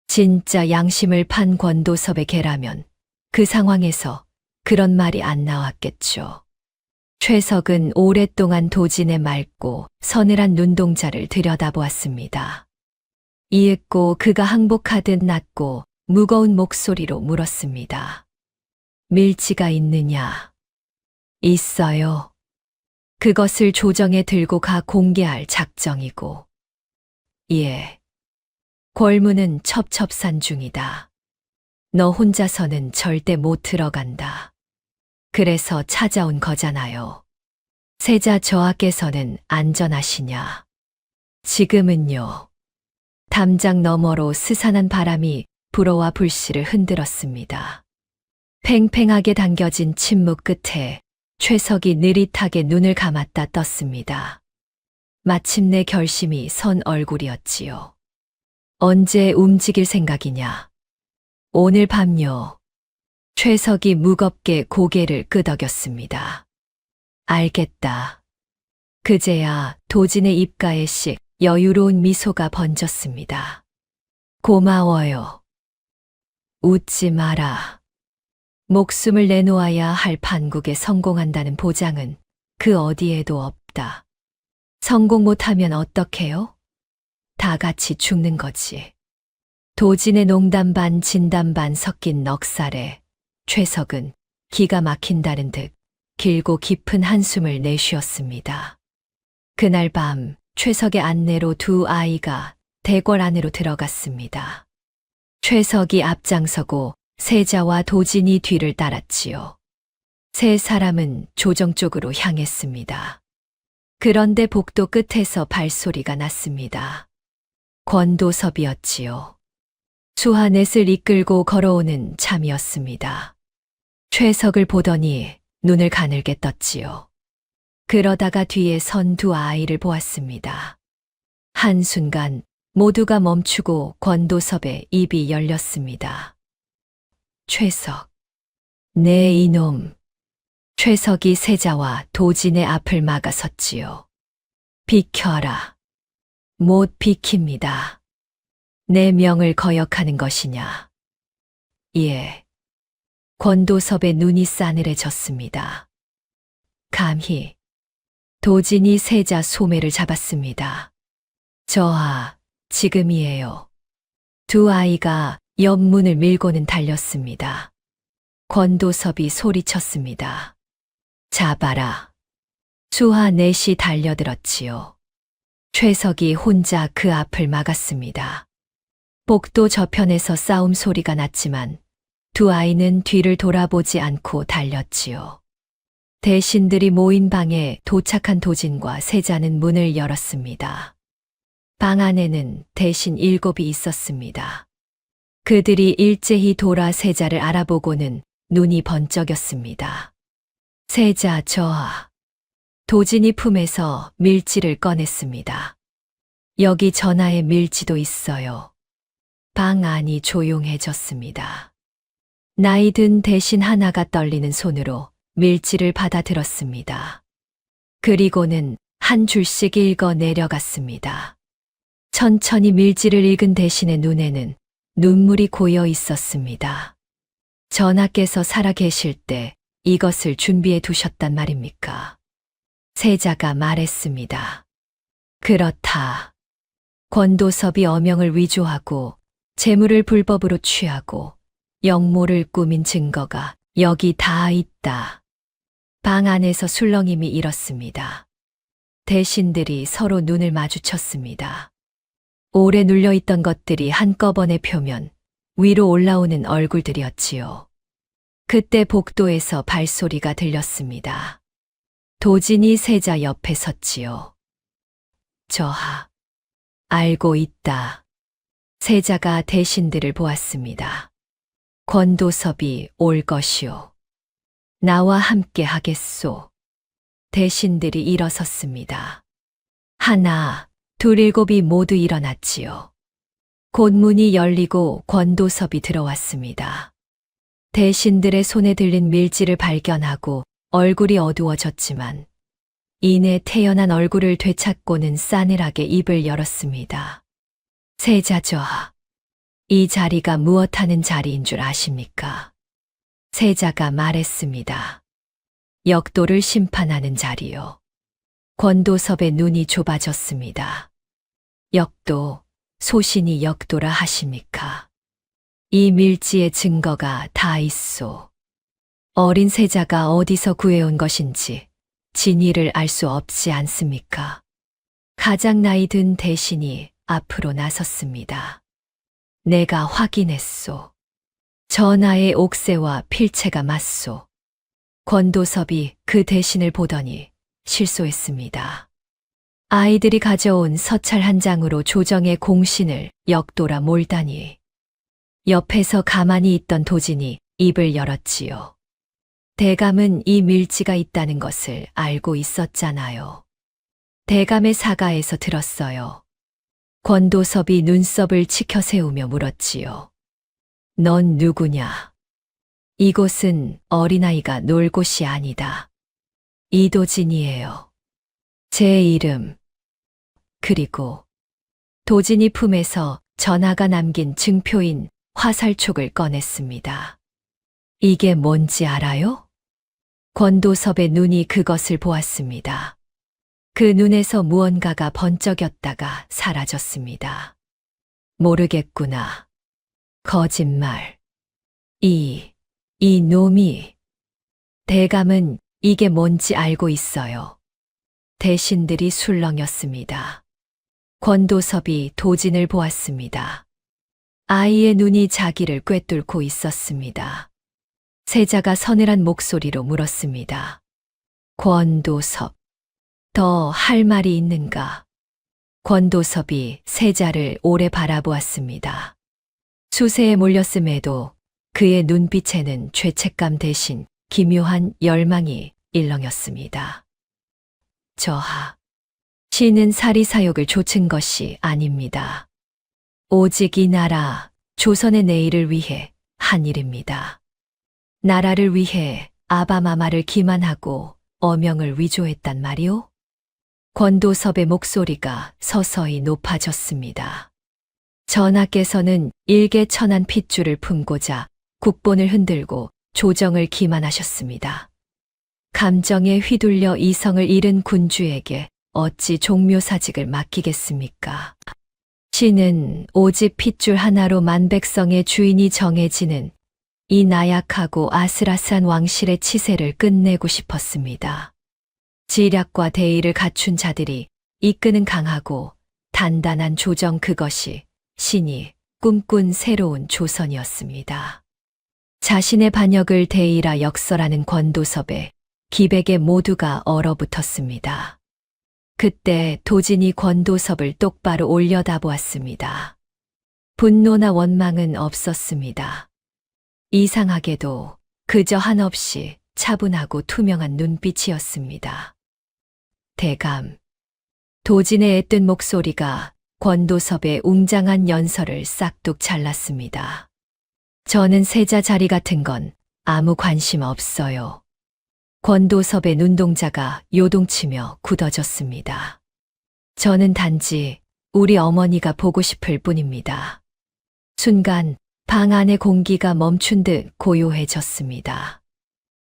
진짜 양심을 판 권도섭의 개라면 그 상황에서 그런 말이 안 나왔겠죠. 최석은 오랫동안 도진의 맑고 서늘한 눈동자를 들여다보았습니다. 이윽고 그가 항복하듯 낮고 무거운 목소리로 물었습니다. 밀지가 있느냐? 있어요. 그것을 조정에 들고 가 공개할 작정이고. 예. 골문은 첩첩산 중이다. 너 혼자서는 절대 못 들어간다. 그래서 찾아온 거잖아요. 세자 저하께서는 안전하시냐? 지금은요. 담장 너머로 스산한 바람이 불어와 불씨를 흔들었습니다. 팽팽하게 당겨진 침묵 끝에 최석이 느릿하게 눈을 감았다 떴습니다. 마침내 결심이 선 얼굴이었지요. 언제 움직일 생각이냐? 오늘 밤요. 최석이 무겁게 고개를 끄덕였습니다. 알겠다. 그제야 도진의 입가에 씩 여유로운 미소가 번졌습니다. 고마워요. 웃지 마라. 목숨을 내놓아야 할 판국에 성공한다는 보장은 그 어디에도 없다. 성공 못하면 어떡해요? 다 같이 죽는 거지. 도진의 농담 반 진담 반 섞인 넉살에 최석은 기가 막힌다는 듯 길고 깊은 한숨을 내쉬었습니다. 그날 밤 최석의 안내로 두 아이가 대궐 안으로 들어갔습니다. 최석이 앞장서고 세자와 도진이 뒤를 따랐지요. 세 사람은 조정 쪽으로 향했습니다. 그런데 복도 끝에서 발소리가 났습니다. 권도섭이었지요. 수하넷을 이끌고 걸어오는 참이었습니다. 최석을 보더니 눈을 가늘게 떴지요. 그러다가 뒤에 선 두 아이를 보았습니다. 한순간 모두가 멈추고 권도섭의 입이 열렸습니다. 최석. 네 이놈. 최석이 세자와 도진의 앞을 막아섰지요. 비켜라. 못 비킵니다. 내 명을 거역하는 것이냐. 예. 권도섭의 눈이 싸늘해졌습니다. 감히. 도진이 세자 소매를 잡았습니다. 저하, 지금이에요. 두 아이가 옆문을 밀고는 달렸습니다. 권도섭이 소리쳤습니다. 잡아라. 수하 넷이 달려들었지요. 최석이 혼자 그 앞을 막았습니다. 복도 저편에서 싸움 소리가 났지만 두 아이는 뒤를 돌아보지 않고 달렸지요. 대신들이 모인 방에 도착한 도진과 세자는 문을 열었습니다. 방 안에는 대신 7이 있었습니다. 그들이 일제히 돌아 세자를 알아보고는 눈이 번쩍였습니다. 세자 저하. 도진이 품에서 밀지를 꺼냈습니다. 여기 전하의 밀지도 있어요. 방 안이 조용해졌습니다. 나이 든 대신 하나가 떨리는 손으로 밀지를 받아들었습니다. 그리고는 한 줄씩 읽어 내려갔습니다. 천천히 밀지를 읽은 대신의 눈에는 눈물이 고여 있었습니다. 전하께서 살아계실 때 이것을 준비해 두셨단 말입니까? 세자가 말했습니다. 그렇다. 권도섭이 어명을 위조하고 재물을 불법으로 취하고 역모를 꾸민 증거가 여기 다 있다. 방 안에서 술렁임이 일었습니다. 대신들이 서로 눈을 마주쳤습니다. 오래 눌려있던 것들이 한꺼번에 표면 위로 올라오는 얼굴들이었지요. 그때 복도에서 발소리가 들렸습니다. 도진이 세자 옆에 섰지요. 저하. 알고 있다. 세자가 대신들을 보았습니다. 권도섭이 올 것이오. 나와 함께 하겠소. 대신들이 일어섰습니다. 하나, 둘, 7이 모두 일어났지요. 곧 문이 열리고 권도섭이 들어왔습니다. 대신들의 손에 들린 밀지를 발견하고 얼굴이 어두워졌지만 이내 태연한 얼굴을 되찾고는 싸늘하게 입을 열었습니다. 세자 저하. 이 자리가 무엇하는 자리인 줄 아십니까? 세자가 말했습니다. 역도를 심판하는 자리요. 권도섭의 눈이 좁아졌습니다. 역도, 소신이 역도라 하십니까? 이 밀지의 증거가 다 있소. 어린 세자가 어디서 구해온 것인지 진위를 알 수 없지 않습니까? 가장 나이 든 대신이 앞으로 나섰습니다. 내가 확인했소. 전하의 옥새와 필체가 맞소. 권도섭이 그 대신을 보더니 실소했습니다. 아이들이 가져온 서찰 한 장으로 조정의 공신을 역도라 몰다니. 옆에서 가만히 있던 도진이 입을 열었지요. 대감은 이 밀지가 있다는 것을 알고 있었잖아요. 대감의 사가에서 들었어요. 권도섭이 눈썹을 치켜 세우며 물었지요. 넌 누구냐? 이곳은 어린아이가 놀 곳이 아니다. 이도진이에요. 제 이름. 그리고 도진이 품에서 전하가 남긴 증표인 화살촉을 꺼냈습니다. 이게 뭔지 알아요? 권도섭의 눈이 그것을 보았습니다. 그 눈에서 무언가가 번쩍였다가 사라졌습니다. 모르겠구나. 거짓말. 이 놈이. 대감은 이게 뭔지 알고 있어요. 대신들이 술렁였습니다. 권도섭이 도진을 보았습니다. 아이의 눈이 자기를 꿰뚫고 있었습니다. 세자가 서늘한 목소리로 물었습니다. 권도섭, 더 할 말이 있는가? 권도섭이 세자를 오래 바라보았습니다. 수세에 몰렸음에도 그의 눈빛에는 죄책감 대신 기묘한 열망이 일렁였습니다. 저하, 신은 사리사욕을 좇은 것이 아닙니다. 오직 이 나라, 조선의 내일을 위해 한 일입니다. 나라를 위해 아바마마를 기만하고 어명을 위조했단 말이오? 권도섭의 목소리가 서서히 높아졌습니다. 전하께서는 일개천한 핏줄을 품고자 국본을 흔들고 조정을 기만하셨습니다. 감정에 휘둘려 이성을 잃은 군주에게 어찌 종묘사직을 맡기겠습니까? 신은 오직 핏줄 하나로 만백성의 주인이 정해지는 이 나약하고 아슬아슬한 왕실의 치세를 끝내고 싶었습니다. 지략과 대의를 갖춘 자들이 이끄는 강하고 단단한 조정, 그것이 신이 꿈꾼 새로운 조선이었습니다. 자신의 반역을 대의라 역설하는 권도섭의 기백에 모두가 얼어붙었습니다. 그때 도진이 권도섭을 똑바로 올려다보았습니다. 분노나 원망은 없었습니다. 이상하게도 그저 한없이 차분하고 투명한 눈빛이었습니다. 대감. 도진의 애뜬 목소리가 권도섭의 웅장한 연설을 싹둑 잘랐습니다. 저는 세자 자리 같은 건 아무 관심 없어요. 권도섭의 눈동자가 요동치며 굳어졌습니다. 저는 단지 우리 어머니가 보고 싶을 뿐입니다. 순간 방 안의 공기가 멈춘 듯 고요해졌습니다.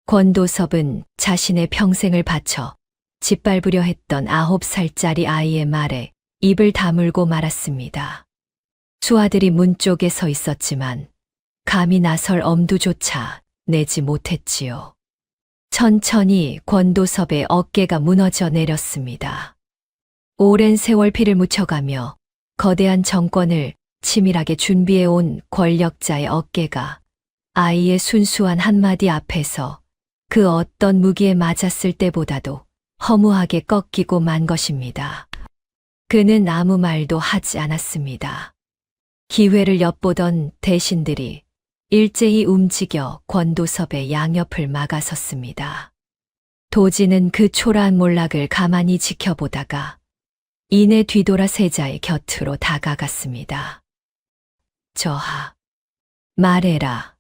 권도섭은 자신의 평생을 바쳐 짓밟으려 했던 9살짜리 아이의 말에 입을 다물고 말았습니다. 수아들이 문 쪽에 서 있었지만 감히 나설 엄두조차 내지 못했지요. 천천히 권도섭의 어깨가 무너져 내렸습니다. 오랜 세월 피를 묻혀가며 거대한 정권을 치밀하게 준비해온 권력자의 어깨가 아이의 순수한 한마디 앞에서 그 어떤 무기에 맞았을 때보다도 허무하게 꺾이고 만 것입니다. 그는 아무 말도 하지 않았습니다. 기회를 엿보던 대신들이 일제히 움직여 권도섭의 양옆을 막아섰습니다. 도진은 그 초라한 몰락을 가만히 지켜보다가 이내 뒤돌아 세자의 곁으로 다가갔습니다. 저하, 말해라.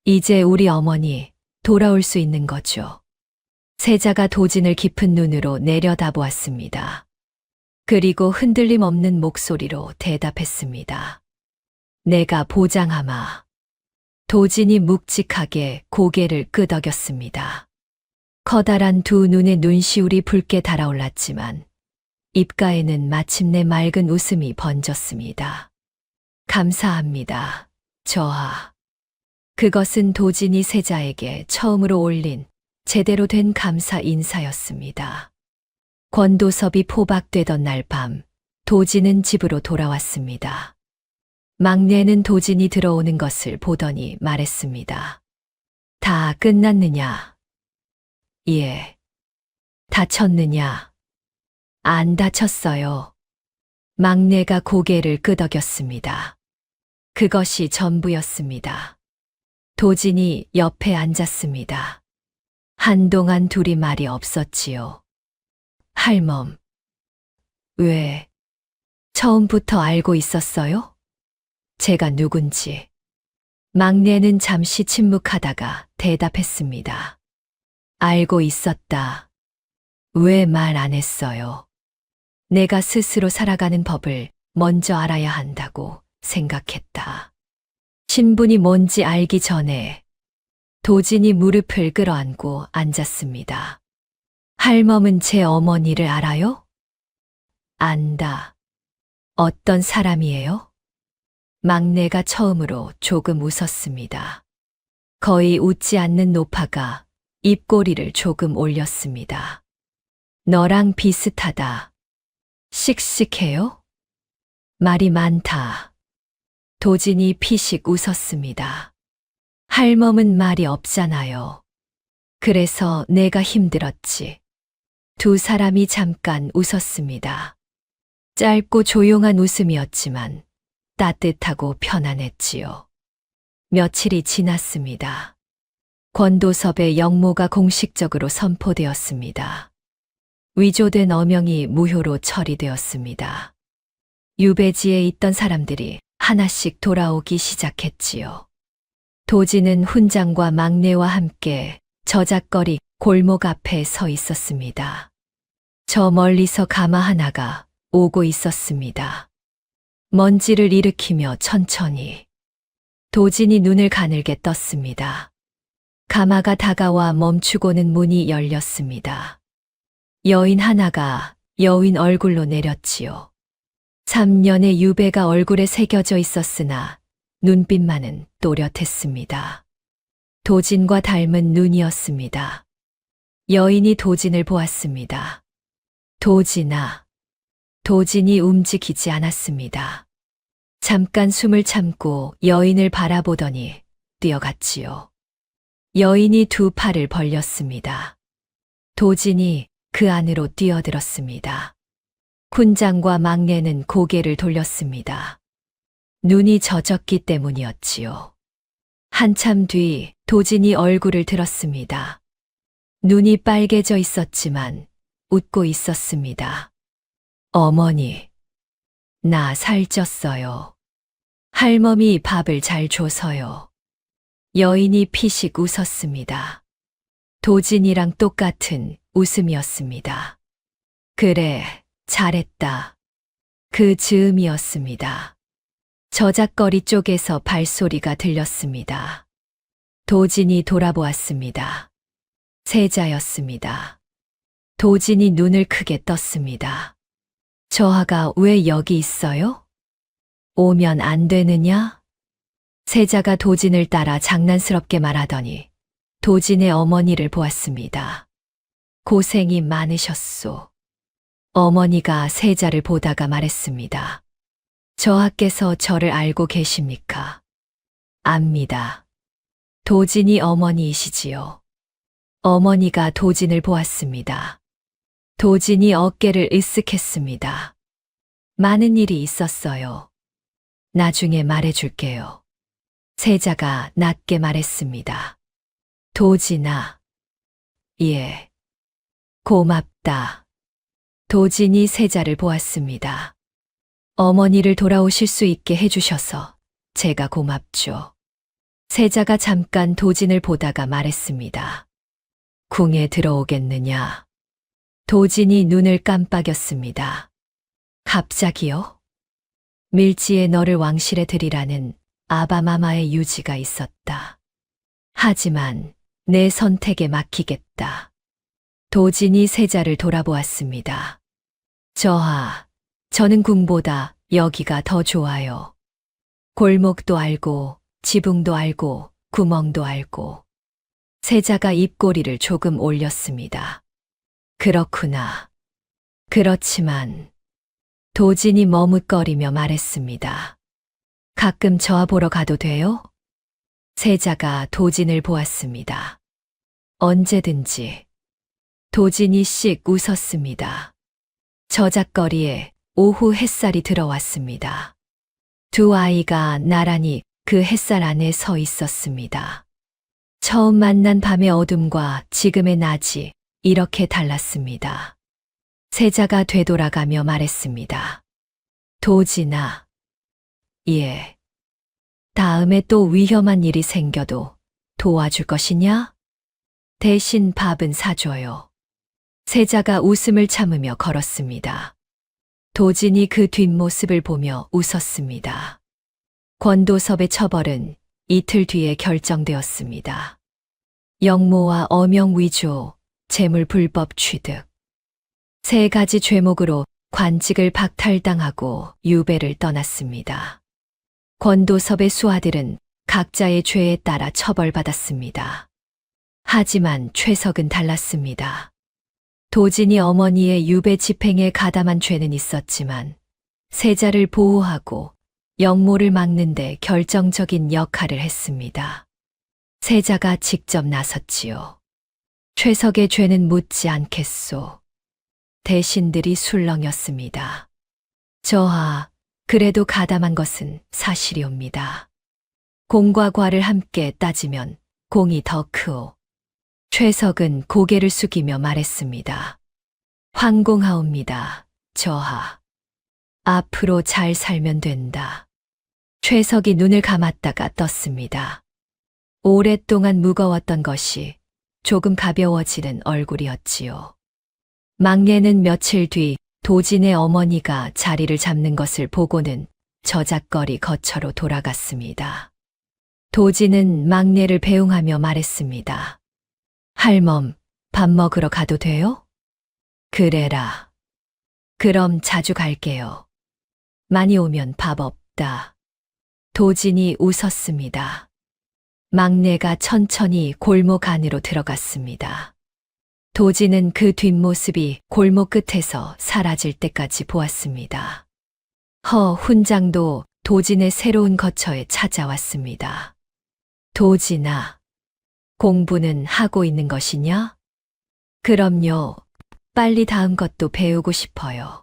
이제 우리 어머니 돌아올 수 있는 거죠. 세자가 도진을 깊은 눈으로 내려다보았습니다. 그리고 흔들림 없는 목소리로 대답했습니다. 내가 보장하마. 도진이 묵직하게 고개를 끄덕였습니다. 커다란 두 눈에 눈시울이 붉게 달아올랐지만 입가에는 마침내 맑은 웃음이 번졌습니다. 감사합니다. 저하. 그것은 도진이 세자에게 처음으로 올린 제대로 된 감사 인사였습니다. 권도섭이 포박되던 날 밤, 도진은 집으로 돌아왔습니다. 막내는 도진이 들어오는 것을 보더니 말했습니다. 다 끝났느냐? 예. 다쳤느냐? 안 다쳤어요. 막내가 고개를 끄덕였습니다. 그것이 전부였습니다. 도진이 옆에 앉았습니다. 한동안 둘이 말이 없었지요. 할멈. 왜? 처음부터 알고 있었어요? 제가 누군지. 막내는 잠시 침묵하다가 대답했습니다. 알고 있었다. 왜 말 안 했어요? 내가 스스로 살아가는 법을 먼저 알아야 한다고 생각했다. 신분이 뭔지 알기 전에 도진이 무릎을 끌어안고 앉았습니다. 할멈은 제 어머니를 알아요? 안다. 어떤 사람이에요? 막내가 처음으로 조금 웃었습니다. 거의 웃지 않는 노파가 입꼬리를 조금 올렸습니다. 너랑 비슷하다. 씩씩해요? 말이 많다. 도진이 피식 웃었습니다. 할멈은 말이 없잖아요. 그래서 내가 힘들었지. 두 사람이 잠깐 웃었습니다. 짧고 조용한 웃음이었지만 따뜻하고 편안했지요. 며칠이 지났습니다. 권도섭의 영모가 공식적으로 선포되었습니다. 위조된 어명이 무효로 처리되었습니다. 유배지에 있던 사람들이 하나씩 돌아오기 시작했지요. 도진은 훈장과 막내와 함께 저작거리 골목 앞에 서 있었습니다. 저 멀리서 가마 하나가 오고 있었습니다. 먼지를 일으키며 천천히. 도진이 눈을 가늘게 떴습니다. 가마가 다가와 멈추고는 문이 열렸습니다. 여인 하나가 여인 얼굴로 내렸지요. 3년의 유배가 얼굴에 새겨져 있었으나 눈빛만은 또렷했습니다. 도진과 닮은 눈이었습니다. 여인이 도진을 보았습니다. 도진아. 도진이 움직이지 않았습니다. 잠깐 숨을 참고 여인을 바라보더니 뛰어갔지요. 여인이 두 팔을 벌렸습니다. 도진이 그 안으로 뛰어들었습니다. 훈장과 막내는 고개를 돌렸습니다. 눈이 젖었기 때문이었지요. 한참 뒤 도진이 얼굴을 들었습니다. 눈이 빨개져 있었지만 웃고 있었습니다. 어머니, 나 살쪘어요. 할멈이 밥을 잘 줘서요. 여인이 피식 웃었습니다. 도진이랑 똑같은 웃음이었습니다. 그래, 잘했다. 그 즈음이었습니다. 저작거리 쪽에서 발소리가 들렸습니다. 도진이 돌아보았습니다. 세자였습니다. 도진이 눈을 크게 떴습니다. 저하가 왜 여기 있어요? 오면 안 되느냐? 세자가 도진을 따라 장난스럽게 말하더니 도진의 어머니를 보았습니다. 고생이 많으셨소. 어머니가 세자를 보다가 말했습니다. 저하께서 저를 알고 계십니까? 압니다. 도진이 어머니이시지요. 어머니가 도진을 보았습니다. 도진이 어깨를 으쓱했습니다. 많은 일이 있었어요. 나중에 말해줄게요. 세자가 낮게 말했습니다. 도진아. 예. 고맙다. 도진이 세자를 보았습니다. 어머니를 돌아오실 수 있게 해주셔서 제가 고맙죠. 세자가 잠깐 도진을 보다가 말했습니다. 궁에 들어오겠느냐? 도진이 눈을 깜빡였습니다. 갑자기요? 밀지에 너를 왕실에 들이라는 아바마마의 유지가 있었다. 하지만 내 선택에 맡기겠다. 도진이 세자를 돌아보았습니다. 저는 궁보다 여기가 더 좋아요. 골목도 알고, 지붕도 알고, 구멍도 알고. 세자가 입꼬리를 조금 올렸습니다. 그렇구나. 그렇지만 도진이 머뭇거리며 말했습니다. 가끔 저와 보러 가도 돼요? 세자가 도진을 보았습니다. 언제든지. 도진이 씩 웃었습니다. 저작거리에 오후 햇살이 들어왔습니다. 두 아이가 나란히 그 햇살 안에 서 있었습니다. 처음 만난 밤의 어둠과 지금의 낮이 이렇게 달랐습니다. 세자가 되돌아가며 말했습니다. 도진아. 예. 다음에 또 위험한 일이 생겨도 도와줄 것이냐? 대신 밥은 사줘요. 세자가 웃음을 참으며 걸었습니다. 도진이 그 뒷모습을 보며 웃었습니다. 권도섭의 처벌은 이틀 뒤에 결정되었습니다. 영모와 어명 위조, 재물 불법 취득. 3가지 죄목으로 관직을 박탈당하고 유배를 떠났습니다. 권도섭의 수하들은 각자의 죄에 따라 처벌받았습니다. 하지만 최석은 달랐습니다. 도진이 어머니의 유배 집행에 가담한 죄는 있었지만 세자를 보호하고 영모를 막는 데 결정적인 역할을 했습니다. 세자가 직접 나섰지요. 최석의 죄는 묻지 않겠소. 대신들이 술렁였습니다. 저하, 그래도 가담한 것은 사실이옵니다. 공과 과를 함께 따지면 공이 더 크오. 최석은 고개를 숙이며 말했습니다. 황공하옵니다, 저하. 앞으로 잘 살면 된다. 최석이 눈을 감았다가 떴습니다. 오랫동안 무거웠던 것이 조금 가벼워지는 얼굴이었지요. 막내는 며칠 뒤 도진의 어머니가 자리를 잡는 것을 보고는 저작거리 거처로 돌아갔습니다. 도진은 막내를 배웅하며 말했습니다. 할멈, 밥 먹으러 가도 돼요? 그래라. 그럼 자주 갈게요. 많이 오면 밥 없다. 도진이 웃었습니다. 막내가 천천히 골목 안으로 들어갔습니다. 도진은 그 뒷모습이 골목 끝에서 사라질 때까지 보았습니다. 훈장도 도진의 새로운 거처에 찾아왔습니다. 도진아, 공부는 하고 있는 것이냐? 그럼요. 빨리 다음 것도 배우고 싶어요.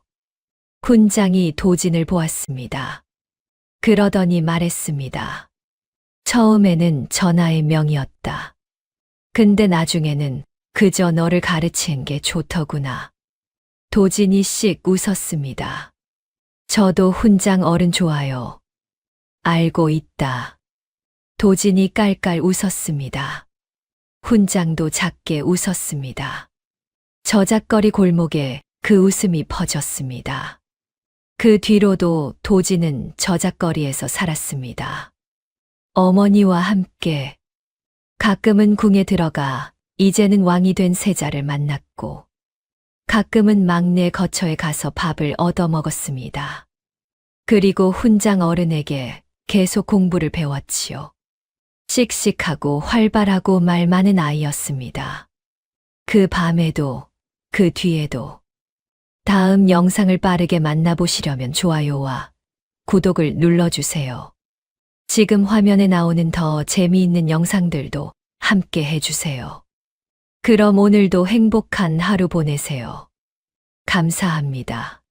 훈장이 도진을 보았습니다. 그러더니 말했습니다. 처음에는 전하의 명이었다. 근데 나중에는 그저 너를 가르치는 게 좋더구나. 도진이 씩 웃었습니다. 저도 훈장 어른 좋아요. 알고 있다. 도진이 깔깔 웃었습니다. 훈장도 작게 웃었습니다. 저작거리 골목에 그 웃음이 퍼졌습니다. 그 뒤로도 도진은 저작거리에서 살았습니다. 어머니와 함께 가끔은 궁에 들어가 이제는 왕이 된 세자를 만났고 가끔은 막내 거처에 가서 밥을 얻어 먹었습니다. 그리고 훈장 어른에게 계속 공부를 배웠지요. 씩씩하고 활발하고 말 많은 아이였습니다. 그 밤에도 그 뒤에도. 다음 영상을 빠르게 만나보시려면 좋아요와 구독을 눌러주세요. 지금 화면에 나오는 더 재미있는 영상들도 함께 해주세요. 그럼 오늘도 행복한 하루 보내세요. 감사합니다.